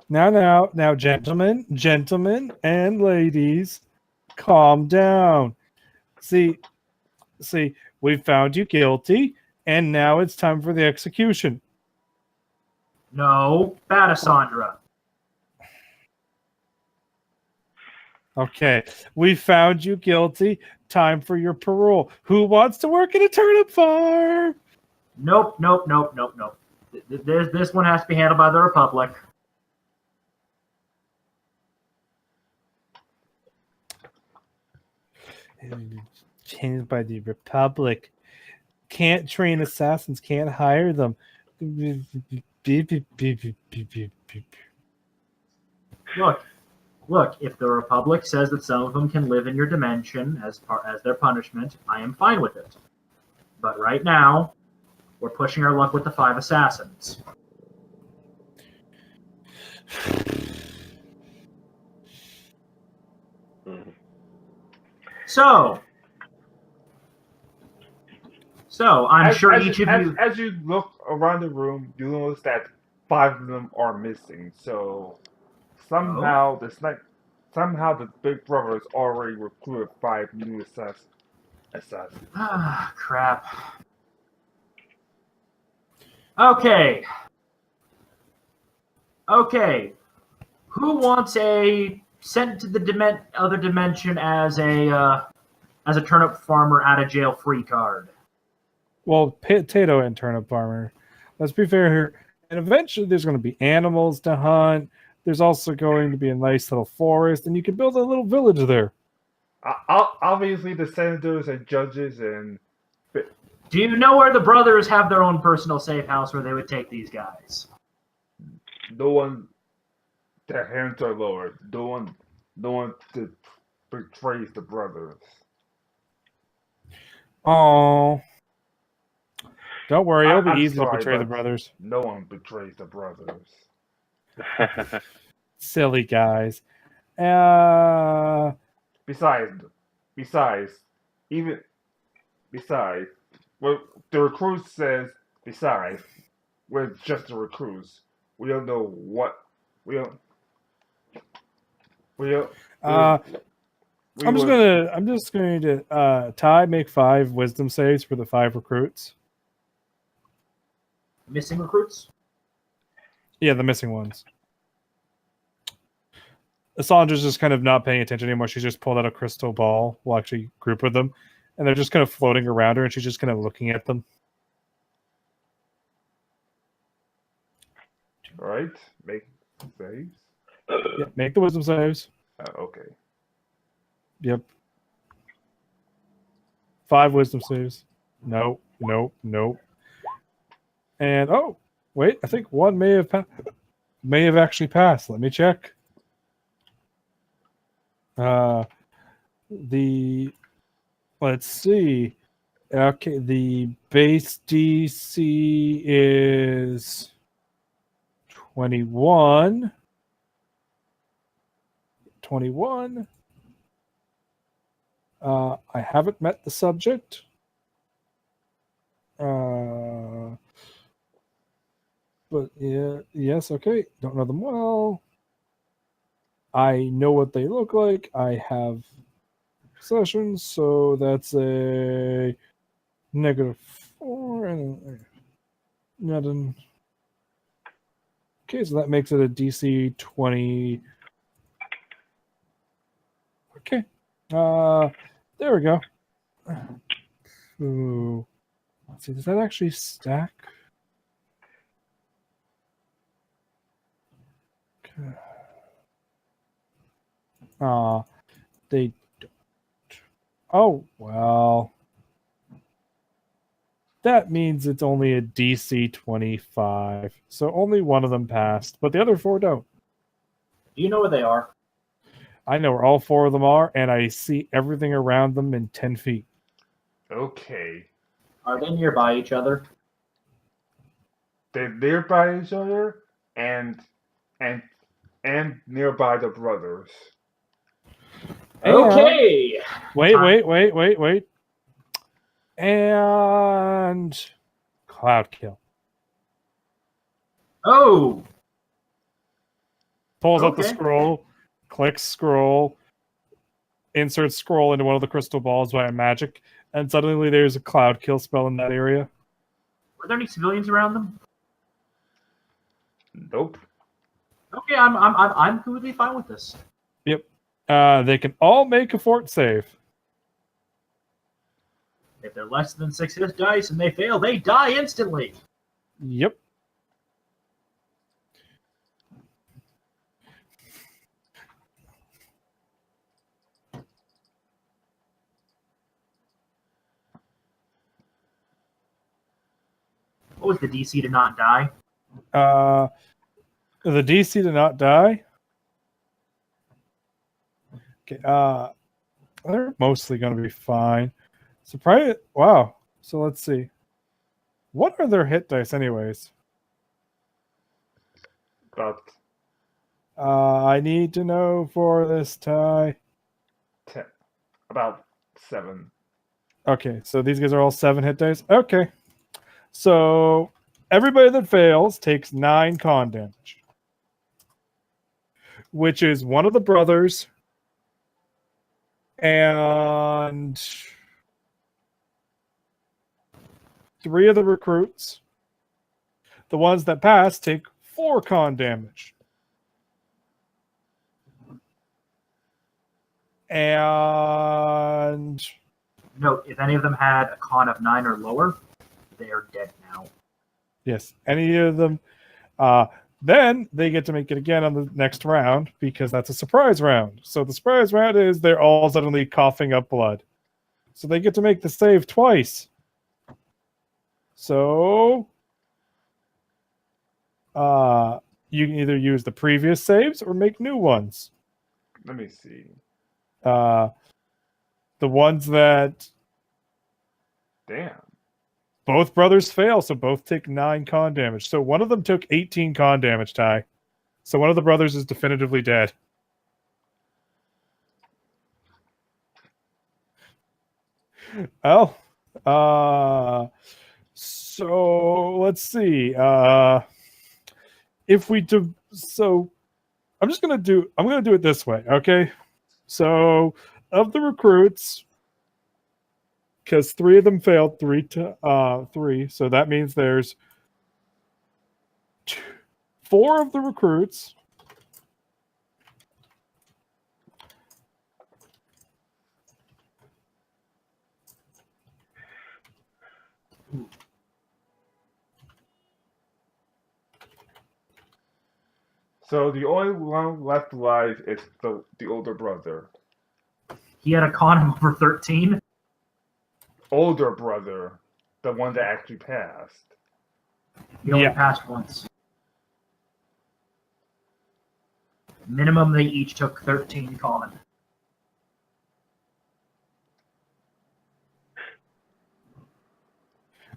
Now, gentlemen and ladies, calm down. See, we found you guilty, and now it's time for the execution. No, Batisandra. Okay, we found you guilty. Time for your parole. Who wants to work in a turnip farm? Nope. This one has to be handled by the Republic. Changed by the Republic. Can't train assassins, can't hire them. Look, if the Republic says that some of them can live in your dimension as their punishment, I am fine with it. But right now, we're pushing our luck with the 5 assassins. So I'm sure each of you. As you look around the room, you notice that 5 of them are missing. So somehow the Big Brother has already recruited 5 new assassins. Ah, crap. Okay. Who wants a sent to the other dimension as a turnip farmer out of jail free card? Well, potato and turnip farmer. Let's be fair here. And eventually there's going to be animals to hunt. There's also going to be a nice little forest, and you can build a little village there. Obviously, the senators and judges and. Do you know where the brothers have their own personal safe house where they would take these guys? No one. Their hands are lowered. No one betrays the brothers. Oh, don't worry, it'll be easy to sorry, betray the but brothers. No one betrays the brothers. Silly guys. Besides, well, the recruit says. Besides, we're just the recruits. We don't know what we don't. We don't. I'm just going to Ty make 5 wisdom saves for the 5 recruits. Missing recruits? Yeah, the missing ones. Assandra's just kind of not paying attention anymore. She's just pulled out a crystal ball. We'll actually group with them. And they're just kind of floating around her, and she's just kind of looking at them. All right, make saves. Yeah, make the wisdom saves. Okay. Yep. 5 wisdom saves. Nope. And oh, wait, I think one may have actually passed. Let me check. Let's see. Okay, the base DC is 21. 21. I haven't met the subject. But yeah, yes, okay. Don't know them well. I know what they look like. I have sessions, so that's a -4 and nothing. Okay, so that makes it a DC 20. Okay. There we go. Ooh. Let's see, does that actually stack? Okay. They don't. Oh, well. That means it's only a DC 25. So only one of them passed, but the other 4 don't. Do you know where they are? I know where all 4 of them are, and I see everything around them in 10 feet. Okay. Are they nearby each other? They're nearby each other and nearby the brothers. Okay. Wait. And cloud kill. Oh. Pulls up the scroll, clicks scroll, inserts scroll into one of the crystal balls by magic, and suddenly there's a cloud kill spell in that area. Were there any civilians around them? Nope. Okay, I'm completely fine with this. Yep. They can all make a fort save. If they're less than 6 hit dice and they fail, they die instantly. Yep. What was the DC to not die? The DC to not die. Okay, they're mostly going to be fine. Surprise! Wow. So let's see. What are their hit dice, anyways? About I need to know for this tie. 10, about 7. Okay, so these guys are all 7 hit dice. Okay, so everybody that fails takes 9 con damage, which is one of the brothers and 3 of the recruits. The ones that pass take 4 con damage. And Note, if any of them had a con of 9 or lower, they are dead now. yes, any of them. Then they get to make it again on the next round because that's a surprise round. So the surprise round is they're all suddenly coughing up blood. So they get to make the save twice. So you can either use the previous saves or make new ones. Let me see. The ones that Damn. both brothers fail, so both take 9 con damage. So one of them took 18 con damage, Ty. So one of the brothers is definitively dead. Well, so let's see. If we do, so I'm gonna do it this way, okay? So of the recruits, because 3 of them failed, 3, so that means there's 4 of the recruits. So the only one left alive is the older brother. He had a con of over 13. Older brother, the one that actually passed. He only Yeah. passed once. Minimum, they each took 13 con.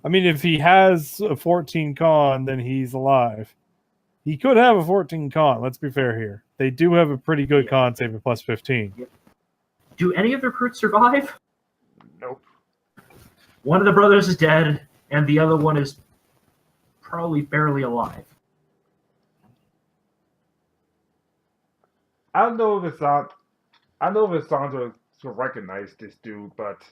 I mean, if he has a 14 con, then he's alive. He could have a 14 con. Let's be fair here. They do have a pretty good con save of plus 15. Do any of the recruits survive? Nope. One of the brothers is dead, and the other one is probably barely alive. I don't know if Sandra will recognize this dude, but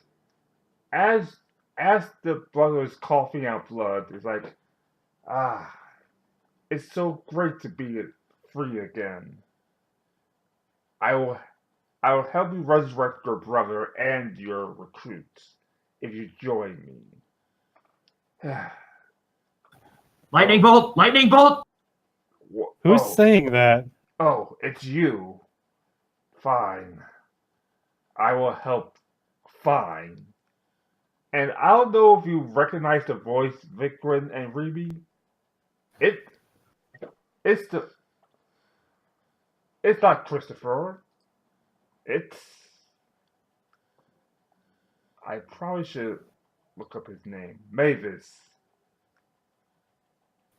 as the brother is coughing out blood, it's like, it's so great to be free again. I will help you resurrect your brother and your recruits if you join me. Lightning bolt! Lightning bolt! Who's saying that? Oh, it's you. Fine. I will help. Fine. And I don't know if you recognize the voice, Vikrin and Reby. It's not Christopher. I probably should look up his name. Mavis.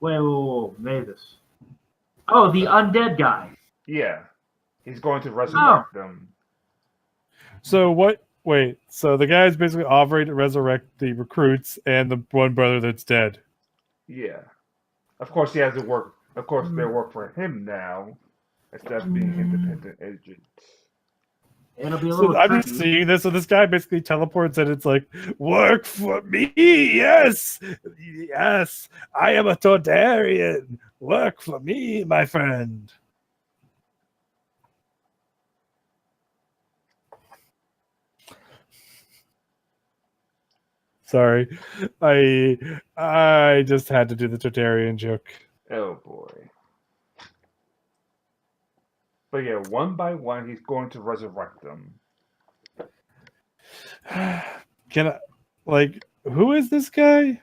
Whoa, Mavis. Oh, the undead guy. Yeah. He's going to resurrect them. So what? Wait. So the guys basically offered to resurrect the recruits and the one brother that's dead. Yeah. Of course, he has to work. Of course, they work for him now instead of being independent agents. It'll be a So little I'm tricky. just seeing this. So this guy basically teleports, and it's like, "Work for me, yes, yes. I am a Tordarian. Work for me, my friend." Sorry, I just had to do the Tordarian joke. Oh boy. But yeah, one by one, he's going to resurrect them. Can I, like, who is this guy?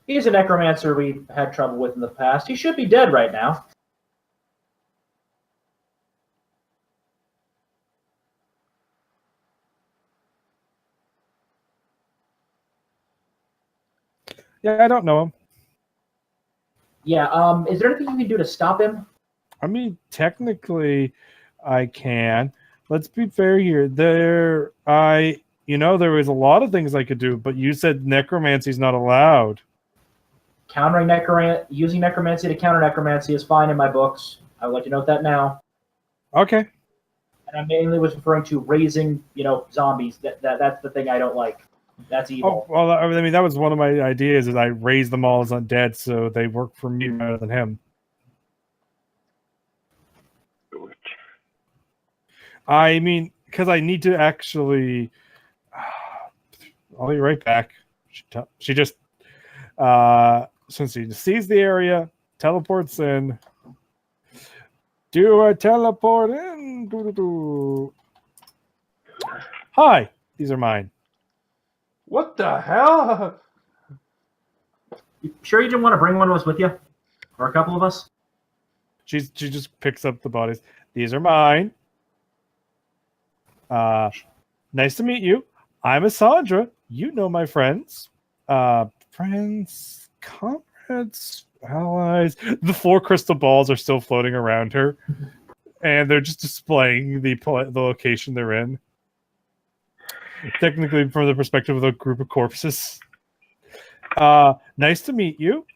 He's a necromancer we've had trouble with in the past. He should be dead right now. Yeah, I don't know him. Yeah, is there anything you can do to stop him? I mean, technically, I can. Let's be fair here. There was a lot of things I could do, but you said necromancy's not allowed. Using necromancy to counter necromancy is fine in my books. I would like to note that now. Okay. And I mainly was referring to raising, zombies. That's the thing I don't like. That's evil. Oh, well, I mean, that was one of my ideas, is I raise them all as undead, so they work for me rather than him. I mean, because I need to actually... I'll be right back. She just... since she sees the area, teleports in. Do I teleport in? Hi, these are mine. What the hell? You sure you didn't want to bring one of us with you? Or a couple of us? She just picks up the bodies. These are mine. Nice to meet you. I'm Asandra. You know my friends. Friends, comrades, allies. The 4 crystal balls are still floating around her, and they're just displaying the location they're in. Technically, from the perspective of a group of corpses. Nice to meet you.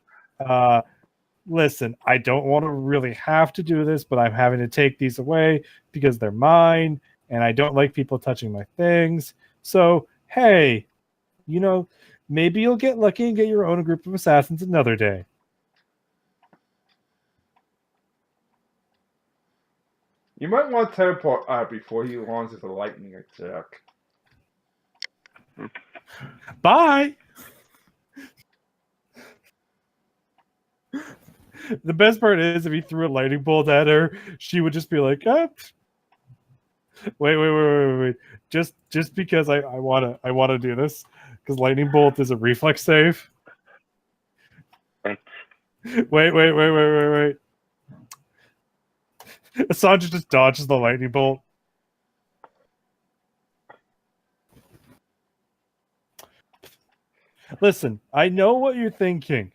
Listen, I don't want to really have to do this, but I'm having to take these away because they're mine, and I don't like people touching my things. So, hey, maybe you'll get lucky and get your own group of assassins another day. You might want to teleport before he launches a lightning attack. Bye! The best part is if he threw a lightning bolt at her, she would just be like, ah. Wait. Just because I wanna do this. Because lightning bolt is a reflex save. Wait. Asandra just dodges the lightning bolt. Listen, I know what you're thinking.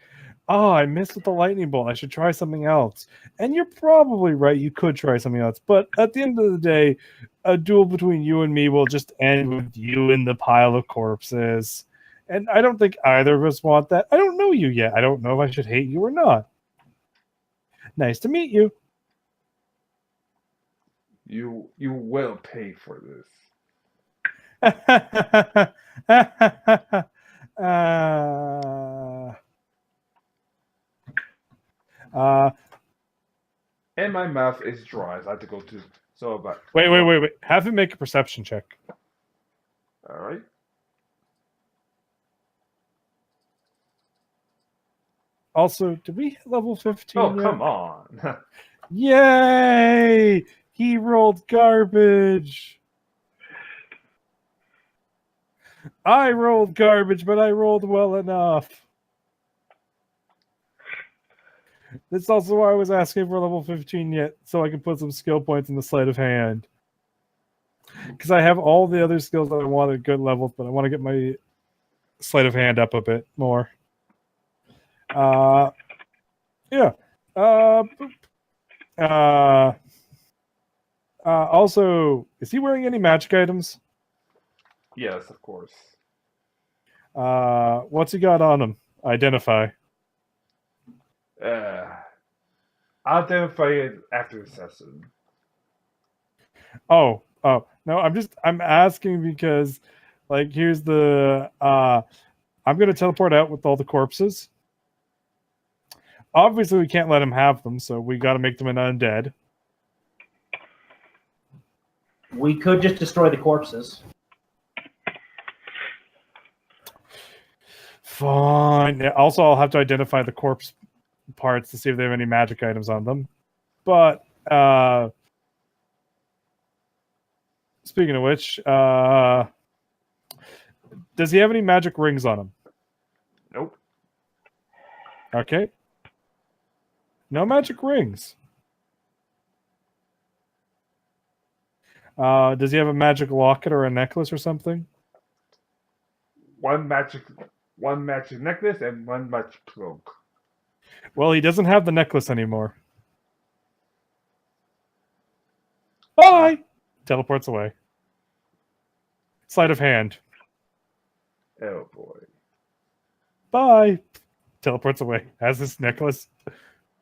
Oh, I missed with the lightning bolt. I should try something else. And you're probably right. You could try something else. But at the end of the day, a duel between you and me will just end with you in the pile of corpses. And I don't think either of us want that. I don't know you yet. I don't know if I should hate you or not. Nice to meet you. You will pay for this. And my mouth is dry. So I have to go to. So about. Wait. Have him make a perception check. All right. Also, did we hit level 15? Oh, yet? come on. Yay! He rolled garbage. I rolled garbage, but I rolled well enough. That's also why I was asking for level 15 yet, so I can put some skill points in the sleight of hand. Because I have all the other skills that I want at good levels, but I want to get my sleight of hand up a bit more. Yeah. Also, is he wearing any magic items? Yes, of course. What's he got on him? Identify. I'll identify it after the session. Oh, no, I'm asking because, like, here's the, I'm going to teleport out with all the corpses. Obviously, we can't let him have them, so we got to make them an undead. We could just destroy the corpses. Fine. Yeah, also, I'll have to identify the corpse parts to see if they have any magic items on them. But, speaking of which, does he have any magic rings on him? Nope. Okay. No magic rings. Does he have a magic locket or a necklace or something? One magic necklace and one magic cloak. Well, he doesn't have the necklace anymore. Bye! Teleports away. Sleight of hand. Oh boy. Bye! Teleports away. Has this necklace.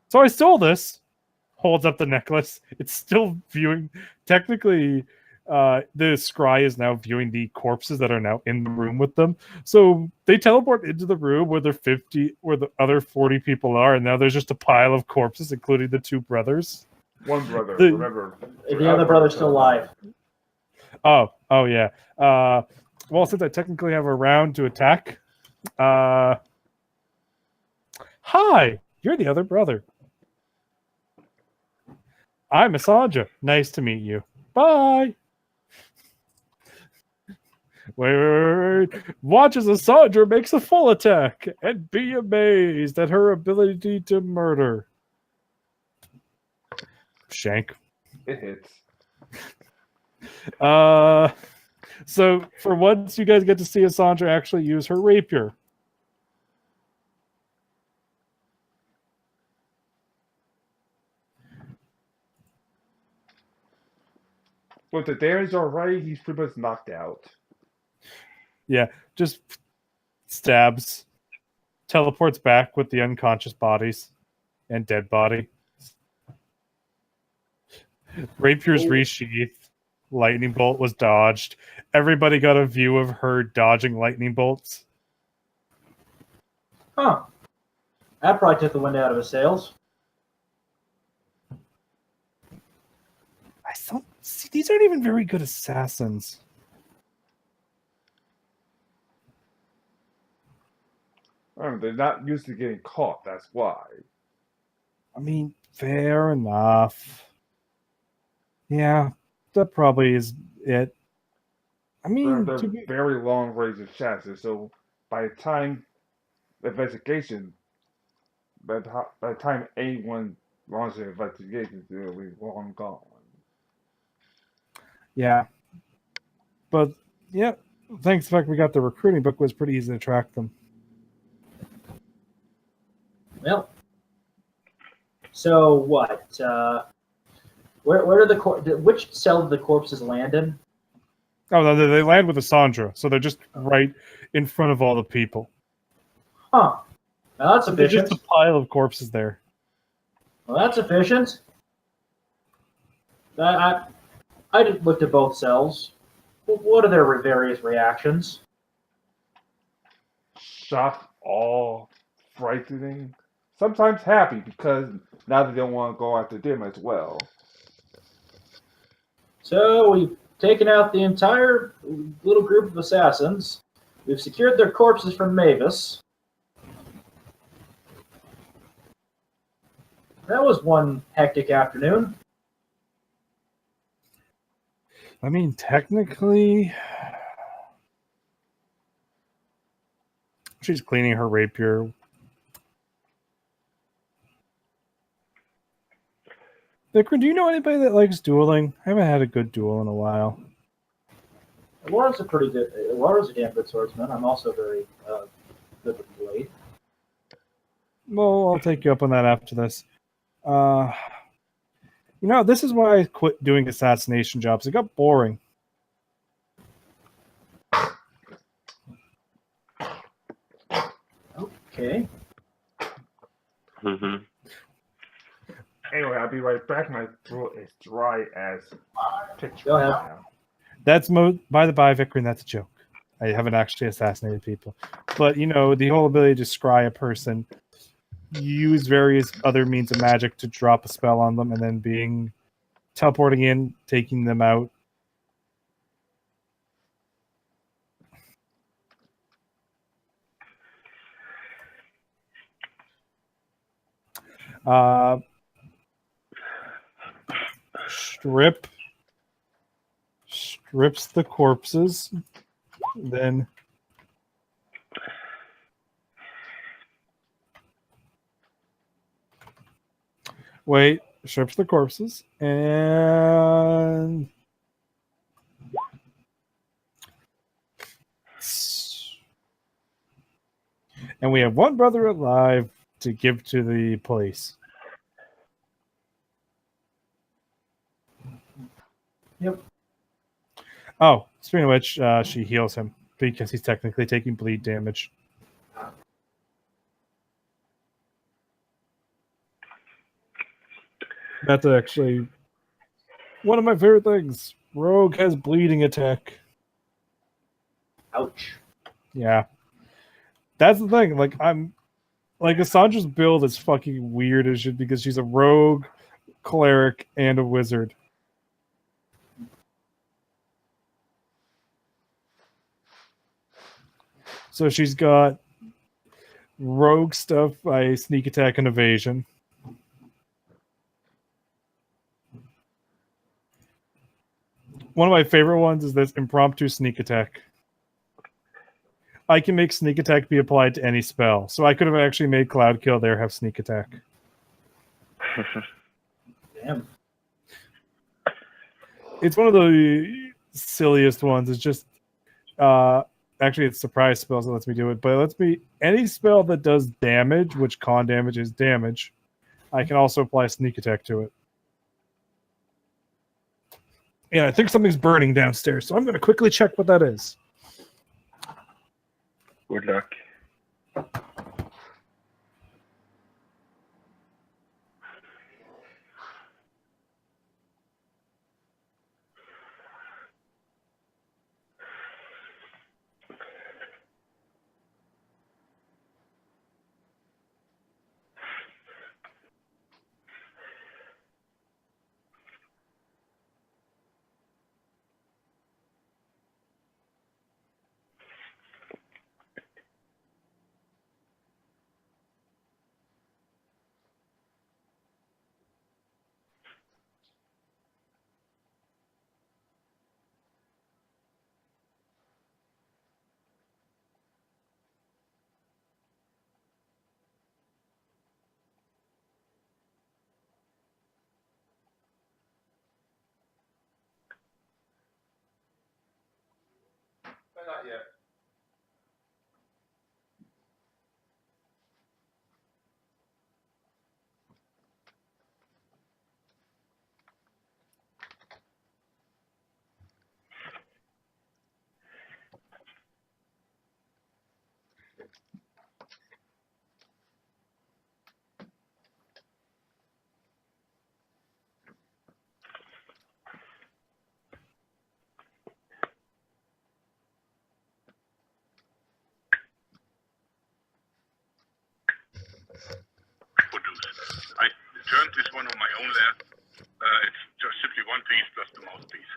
So I stole this. Holds up the necklace. It's still viewing. Technically, the scry is now viewing the corpses that are now in the room with them. So they teleport into the room where the other 40 people are, and now there's just a pile of corpses, including the two brothers. One brother, The- remember. The other brother's still alive. Oh yeah. Well, since I technically have a round to attack, hi, you're the other brother. I'm Asandra. Nice to meet you. Bye. Wait. Watch as Asandra makes a full attack and be amazed at her ability to murder. Shank. It hits. So for once, you guys get to see Asandra actually use her rapier. With the damage already, he's pretty much knocked out. Yeah, just stabs, teleports back with the unconscious bodies and dead body. Rapier's resheathed. Lightning bolt was dodged. Everybody got a view of her dodging lightning bolts. Huh. That probably took the wind out of his sails. I don't see, these aren't even very good assassins. They're not used to getting caught, that's why. I mean, fair enough. Yeah, that probably is it. I mean, They're to be, very long range of chances, so by the time the investigation, by the time anyone launches an investigation, they'll be long gone. yeah. But, yeah, thanks to the fact we got the recruiting book, it was pretty easy to track them. Well, so what? Where did which cell did the corpses land in? Oh, no, they land with Asandra, so they're just right in front of all the people. Huh. Well, that's There's efficient. just a pile of corpses there. Well, that's efficient. I looked at both cells. What are their various reactions? Shocked, awe, frightening, sometimes happy because now they don't want to go after them as well. So we've taken out the entire little group of assassins. We've secured their corpses from Mavis. That was one hectic afternoon. I mean, technically, she's cleaning her rapier. Vikram, do you know anybody that likes dueling? I haven't had a good duel in a while. Laura's a damn good swordsman. I'm also very good with the blade. Well, I'll take you up on that after this. This is why I quit doing assassination jobs. It got boring. Okay. Mm-hmm. Anyway, I'll be right back. My throat is dry as pitch Go right ahead. now. That's by the by, Vikram, that's a joke. I haven't actually assassinated people. But, the whole ability to scry a person, use various other means of magic to drop a spell on them, and then teleporting in, taking them out. Strips the corpses, then Wait, strips the corpses, and we have one brother alive to give to the police. Yep. Oh, speaking of which, she heals him because he's technically taking bleed damage. That's actually one of my favorite things. Rogue has bleeding attack. Ouch. Yeah. That's the thing. Like, Cassandra's build is fucking weird as shit because she's a rogue, cleric, and a wizard. So she's got rogue stuff by sneak attack and evasion. One of my favorite ones is this impromptu sneak attack. I can make sneak attack be applied to any spell. So I could have actually made Cloud Kill there have sneak attack. Damn. It's one of the silliest ones. It's just actually it's surprise spells that lets me do it, but it lets me any spell that does damage, which con damage is damage, I can also apply sneak attack to it. Yeah, I think something's burning downstairs, so I'm gonna quickly check what that is. Good luck. Not yet. I turned this one on my own layer. It's just simply one piece plus the mouthpiece.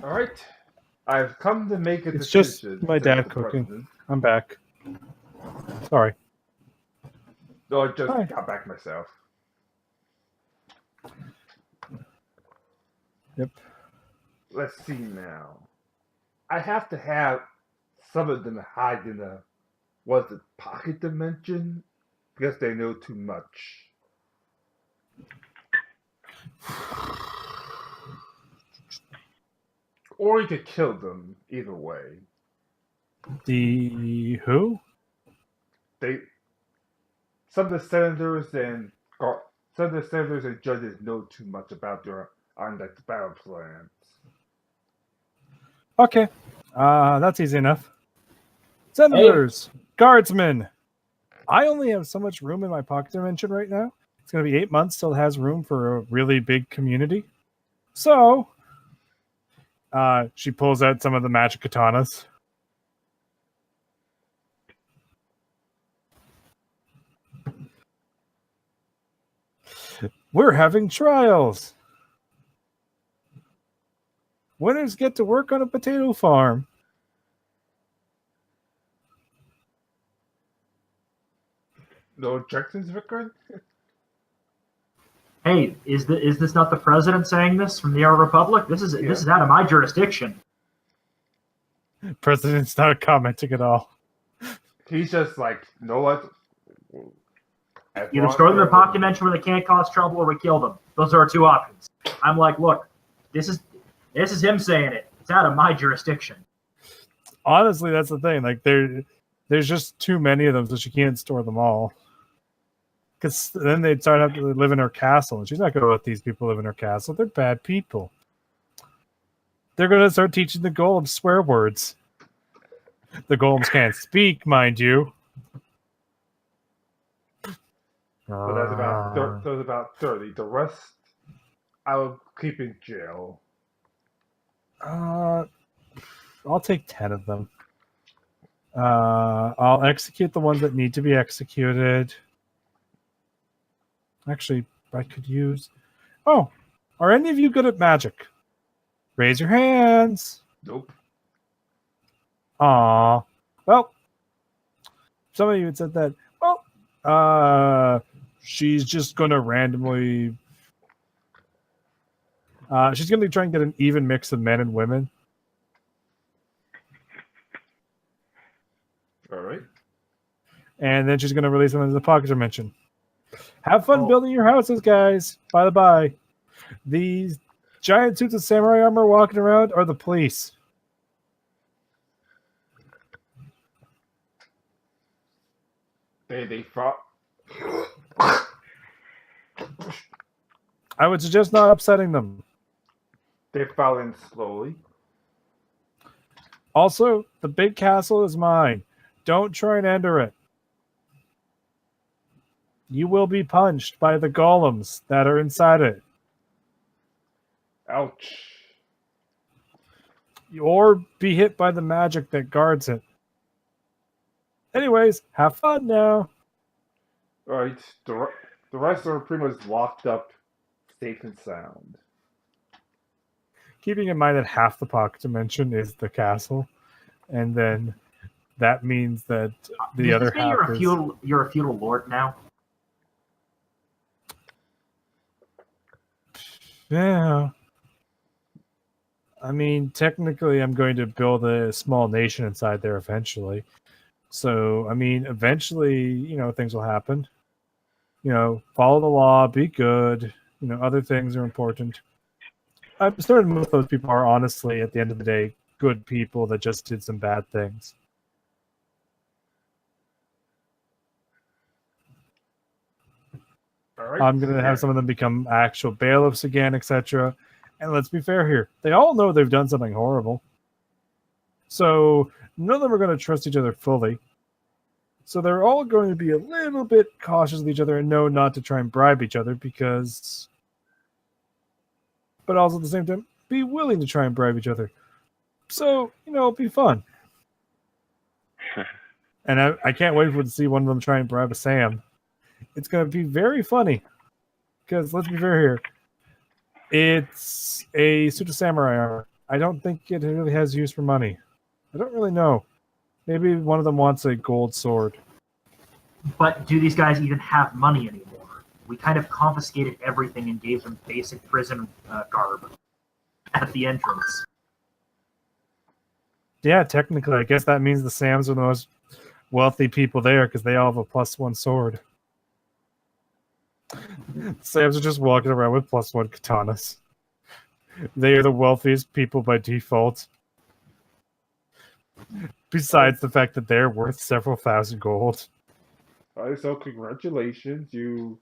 All right. I've come to make a It's decision. just my said dad the cooking. president. I'm back. Sorry. No, I just Hi. got back myself. Yep. Let's see now. I have to have some of them hide in the pocket dimension because they know too much. Or you could kill them. Either way, The who? Some of the senators and judges know too much about your the battle plans. Okay. That's easy enough. Senators, guardsmen. I only have so much room in my pocket dimension right now. It's going to be 8 months till it has room for a really big community. So, she pulls out some of the magic katanas. We're having trials. Winners get to work on a potato farm. No objections, Vicar? Hey, is this not the president saying this from the Republic? This is out of my jurisdiction. President's not commenting at all. He's just like, you know what? Either store them in a pocket dimension where they can't cause trouble, or we kill them. Those are our two options. I'm like, look, this is him saying it. It's out of my jurisdiction. Honestly, that's the thing. Like, there's just too many of them, so she can't store them all. Because then they'd start having to live in her castle, and she's not going to let these people live in her castle. They're bad people. They're going to start teaching the golems swear words. The golems can't speak, mind you. So that's about 30. The rest, I will keep in jail. I'll take 10 of them. I'll execute the ones that need to be executed. Actually, I could use... Oh, are any of you good at magic? Raise your hands. Nope. Aw. Well, some of you had said that. Well, she's just going to randomly... she's going to try and get an even mix of men and women. All right. And then she's going to release them into the pocket dimension. Have fun building your houses, guys. By the by, these giant suits of samurai armor walking around are the police. They fought. I would suggest not upsetting them. They fell in slowly. Also, the big castle is mine. Don't try and enter it. You will be punched by the golems that are inside it. Ouch. Or be hit by the magic that guards it. Anyways, have fun now. All right. The rest are pretty much locked up, safe and sound. Keeping in mind that half the pocket dimension is the castle, and then that means that the other half you're a feudal lord now. Yeah. I mean, technically, I'm going to build a small nation inside there eventually. So, I mean, eventually, things will happen. Follow the law, be good. Other things are important. I'm certain most of those people are honestly, at the end of the day, good people that just did some bad things. All right. I'm going to have some of them become actual bailiffs again, etc. And let's be fair here. They all know they've done something horrible. So none of them are going to trust each other fully. So they're all going to be a little bit cautious with each other and know not to try and bribe each other because... But also at the same time, be willing to try and bribe each other. So, it'll be fun. And I can't wait to see one of them try and bribe a Sam. It's going to be very funny. Because, let's be fair here, it's a suit of samurai armor. I don't think it really has use for money. I don't really know. Maybe one of them wants a gold sword. But do these guys even have money anymore? We kind of confiscated everything and gave them basic prison garb at the entrance. Yeah, technically, I guess that means the Sams are the most wealthy people there because they all have a +1 sword. Sams are just walking around with +1 katanas. They are the wealthiest people by default. Besides the fact that they're worth several thousand gold. All right, so congratulations. You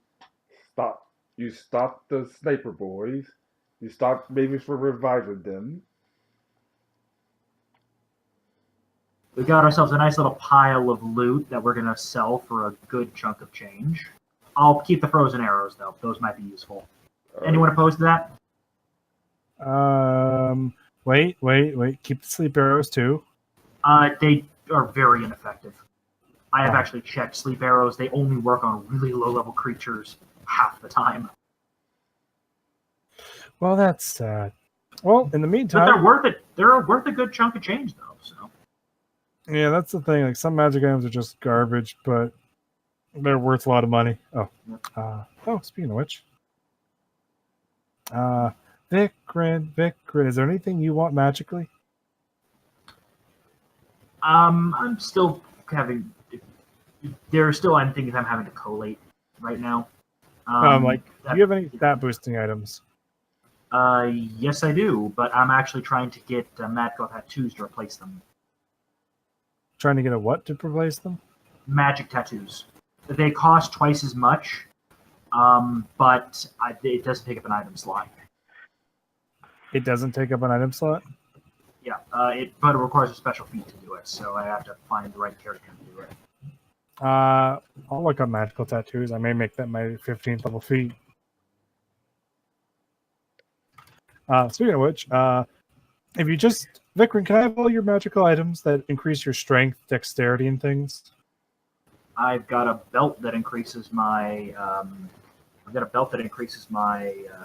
stopped the sniper boys. You stopped maybe for reviving them. We got ourselves a nice little pile of loot that we're going to sell for a good chunk of change. I'll keep the frozen arrows, though. Those might be useful. Anyone opposed to that? Wait. Keep the sleep arrows, too. They are very ineffective. I have actually checked sleep arrows. They only work on really low-level creatures half the time. Well, that's sad. Well, in the meantime... But they're worth it. They're worth a good chunk of change, though. So. Yeah, that's the thing. Like, some magic items are just garbage, but they're worth a lot of money. Speaking of which... Vikrin, is there anything you want magically? I'm still having. There are still things I'm having to collate right now. Do you have any stat boosting items? Yes, I do, but I'm actually trying to get magical tattoos to replace them. Trying to get a what to replace them? Magic tattoos. They cost twice as much, but it doesn't take up an item slot. It doesn't take up an item slot? Yeah, but it requires a special feat to do it, so I have to find the right character to do it. I'll look up magical tattoos. I may make that my 15th level feat. Speaking of which, if you just Vikram, can I have all your magical items that increase your strength, dexterity, and things? I've got a belt that increases my.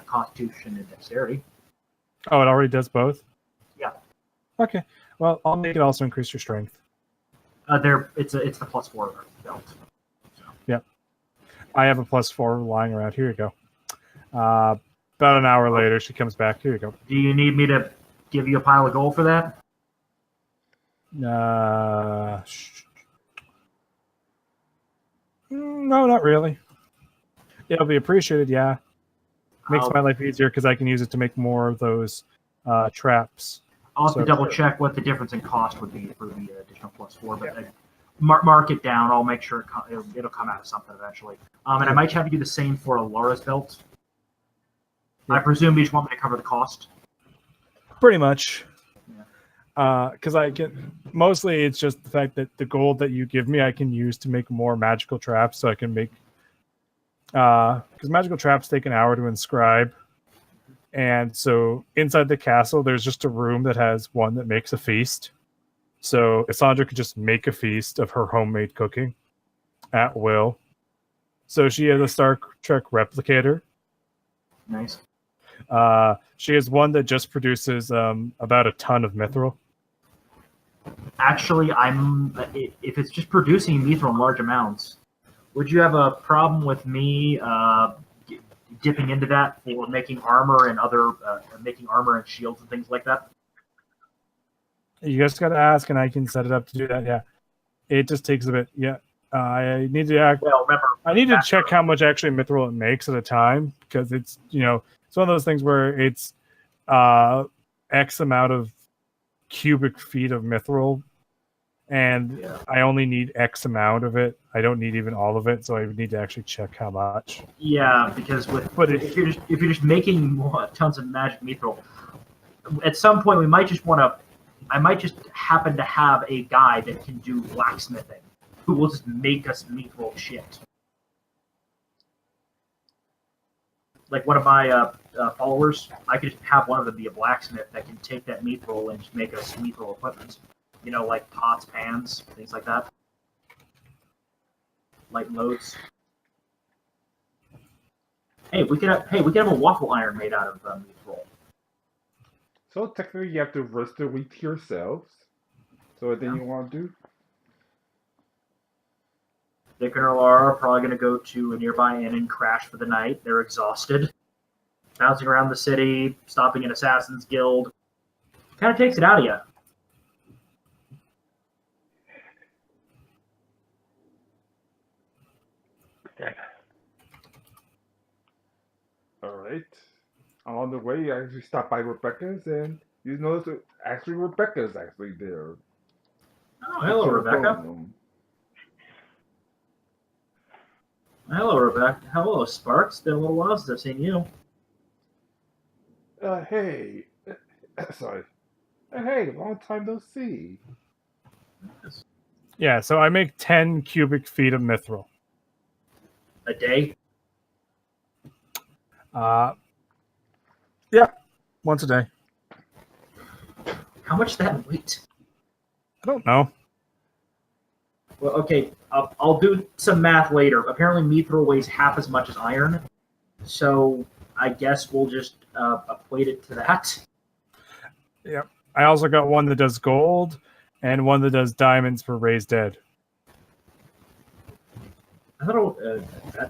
Constitution and dexterity. Oh, it already does both? Yeah. Okay. Well, I'll make it also increase your strength. It's the +4 belt. So. Yep. I have a +4 lying around. Here you go. About an hour later, she comes back. Here you go. Do you need me to give you a pile of gold for that? No, not really. It'll be appreciated, yeah. Makes my life easier because I can use it to make more of those traps. I'll have to double check what the difference in cost would be for the additional +4, but mark it down. I'll make sure it'll come out of something eventually. And I might have to do the same for Laura's belt. I presume you just want me to cover the cost? Pretty much. Because I can mostly it's just the fact that the gold that you give me I can use to make more magical traps, so I can make because magical traps take an hour to inscribe, and so inside the castle there's just a room that has one that makes a feast. So Cassandra could just make a feast of her homemade cooking at will. So she has a Star Trek replicator. Nice. She has one that just produces about a ton of mithril. Actually, if it's just producing mithril in large amounts, would you have a problem with me dipping into that for making armor and making armor and shields and things like that? You just got to ask, and I can set it up to do that. Yeah, it just takes a bit. Yeah, I need to I need to check how much actually mithril it makes at a time, because it's it's one of those things where it's X amount of cubic feet of mithril, and I only need X amount of it. I don't need even all of it, so I would need to actually check how much. Yeah, because if you're just making tons of magic mithril, at some point I might just happen to have a guy that can do blacksmithing who will just make us mithril shit. Like one of my followers, I could just have one of them be a blacksmith that can take that mithril and just make us mithril equipment. Like pots, pans, things like that. Light loads. Hey, we could have a waffle iron made out of mithril. So technically, you have to roast the wheat yourselves. So what then you want to do? Dick and Laura are probably going to go to a nearby inn and crash for the night. They're exhausted. Bouncing around the city, stopping an assassin's guild. Kind of takes it out of you. Alright. On the way, I actually stopped by Rebecca's, and you notice that actually Rebecca's actually there. Oh, hello, Rebecca. Hello, Rebecca. Hello, Sparks. Been a little while since I've seen you. Hey. Sorry. Hey, long time no see. Yeah, so I make 10 cubic feet of mithril. A day? Yeah, once a day. How much that weight? I don't know. Well, okay, I'll do some math later. Apparently, mithril weighs half as much as iron, so I guess we'll just equate it to that. Yep. I also got one that does gold and one that does diamonds for raised dead.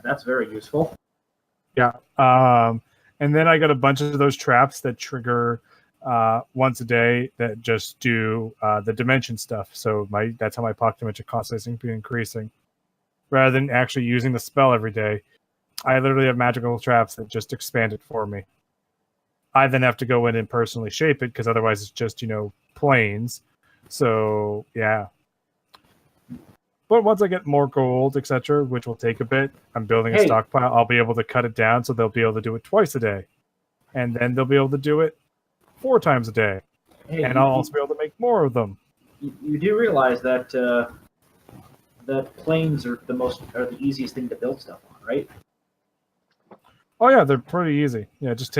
That's very useful. Yeah. And then I got a bunch of those traps that trigger once a day that just do the dimension stuff. So that's how my pocket dimension cost seems to be increasing. Rather than actually using the spell every day, I literally have magical traps that just expand it for me. I then have to go in and personally shape it because otherwise it's just, planes. So, yeah. But once I get more gold, etc., which will take a bit, I'm building a Hey. stockpile. I'll be able to cut it down so they'll be able to do it twice a day. And then they'll be able to do it 4 times a day. Hey, And I'll also be able to make more of them. you do realize that that planes are the easiest thing to build stuff on, right? Oh yeah, they're pretty easy. Yeah, it just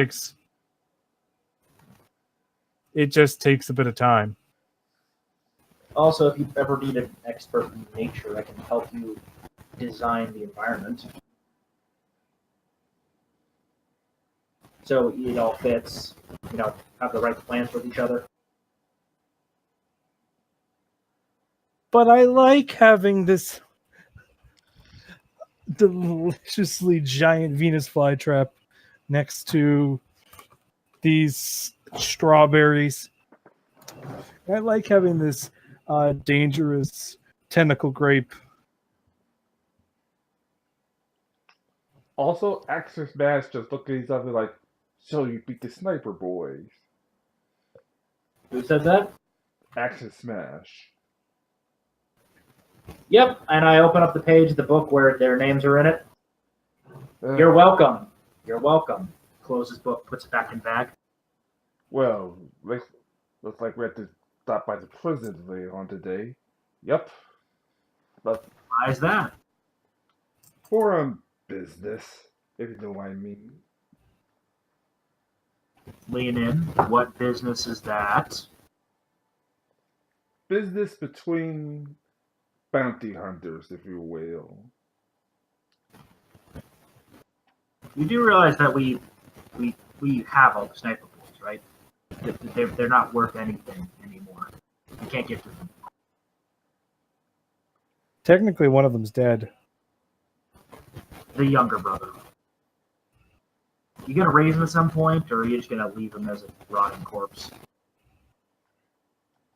takes a bit of time. Also, if you ever need an expert in nature, I can help you design the environment so it all fits. Have the right plans with each other. But I like having this deliciously giant Venus flytrap next to these strawberries. I like having this dangerous tentacle grape. Also, Axis Mash just look at each other like, so you beat the sniper boys. Who said that? Axis Smash. Yep, and I open up the page of the book where their names are in it. Uh, You're welcome. You're welcome. Closes book, puts it back in bag. Well, looks like we have to stop by the prison later on today. Yep. But Why is that? for business, if you know what I mean. Lean in. What business is that? Business between bounty hunters, if you will. You do realize that we have all the sniper bullets, right? They're not worth anything anymore. You can't get to them. Technically, one of them's dead. The younger brother. You gonna raise him at some point, or are you just gonna leave him as a rotting corpse?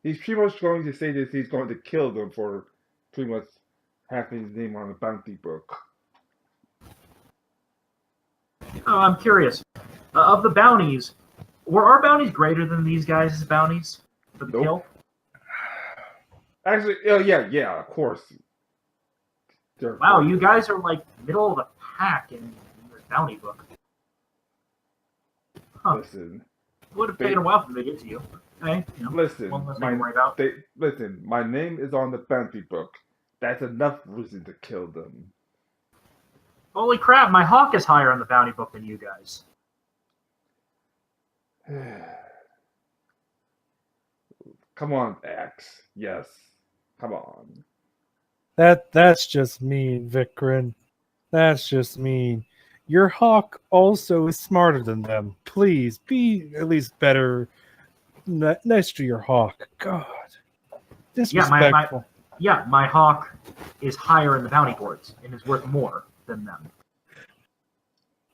He's pretty much going to say that he's going to kill them for pretty much having his name on the bounty book. Oh, I'm curious. Of the bounties, were our bounties greater than these guys' bounties for the Nope. kill? Actually, oh yeah, of course. Wow, you guys are like middle of the pack in this bounty book. Huh. Listen, It would have taken a while for them to get to you. Okay, listen, one less thing to worry about. listen. My name is on the bounty book. That's enough reason to kill them. Holy crap, my hawk is higher on the bounty book than you guys. Come on, Axe. Yes, come on. That's just mean, Vikrin. That's just mean. Your hawk also is smarter than them. Please be at least better next to your hawk. God, disrespectful. My hawk is higher in the bounty boards and is worth more than them.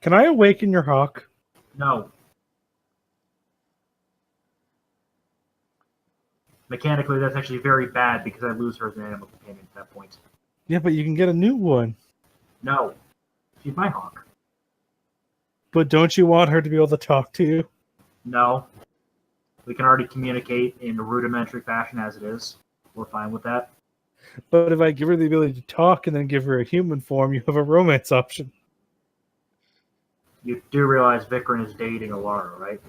Can I awaken your hawk? No. Mechanically, that's actually very bad because I lose her as an animal companion at that point. Yeah, but you can get a new one. No. She's my hawk. But don't you want her to be able to talk to you? No. We can already communicate in a rudimentary fashion as it is. We're fine with that. But if I give her the ability to talk and then give her a human form, you have a romance option. You do realize Vikrin is dating Alara, right?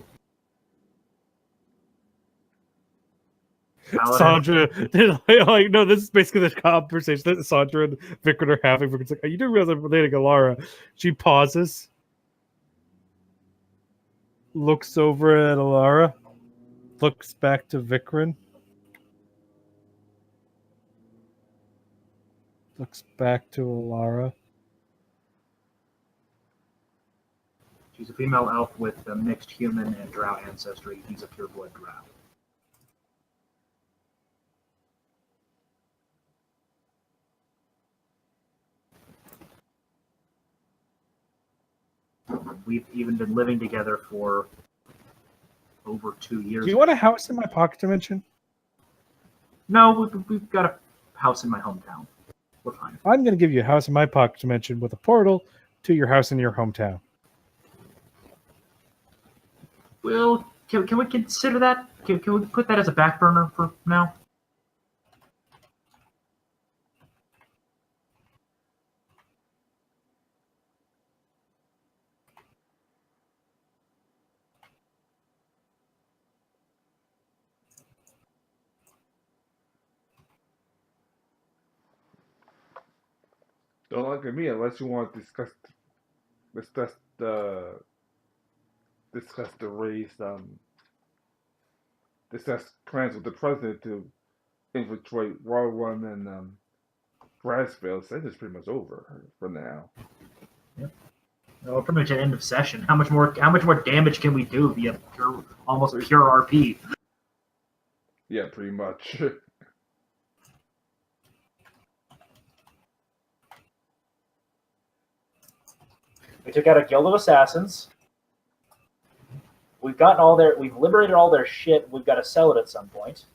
Sandra, like, no, this is basically the conversation that Sandra and Vikrin are having. Vikrin's like, you do realize I'm dating Alara. She pauses, looks over at Alara, looks back to Vikrin, looks back to Alara. She's a female elf with a mixed human and drow ancestry. He's a pureblood drow. We've even been living together for over 2 years. Do you want a house in my pocket dimension? No, we've got a house in my hometown. We're fine. I'm going to give you a house in my pocket dimension with a portal to your house in your hometown. Well, can we consider that? Can we put that as a back burner for now? Don't look at me unless you want to discuss the raise discuss plans with the president to infiltrate War One and Brassville. So that's pretty much over for now. Well, pretty much an end of session. How much more damage can we do via almost pure RP? Yeah, pretty much. We took out a guild of assassins. We've gotten all their. We've liberated all their shit. We've got to sell it at some point.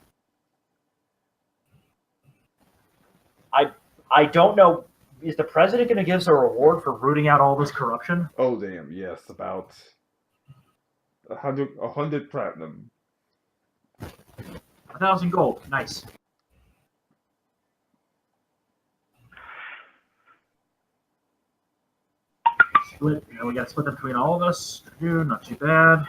I don't know. Is the president going to give us a reward for rooting out all this corruption? Oh damn! Yes, about 100 platinum. 1,000 gold. Nice. Split. You know, we got to split them between all of us. Dude, not too bad.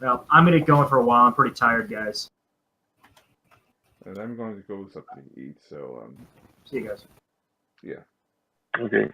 Well, I'm going to get going for a while. I'm pretty tired, guys. And I'm going to go with something to eat. So See you guys. yeah. Okay.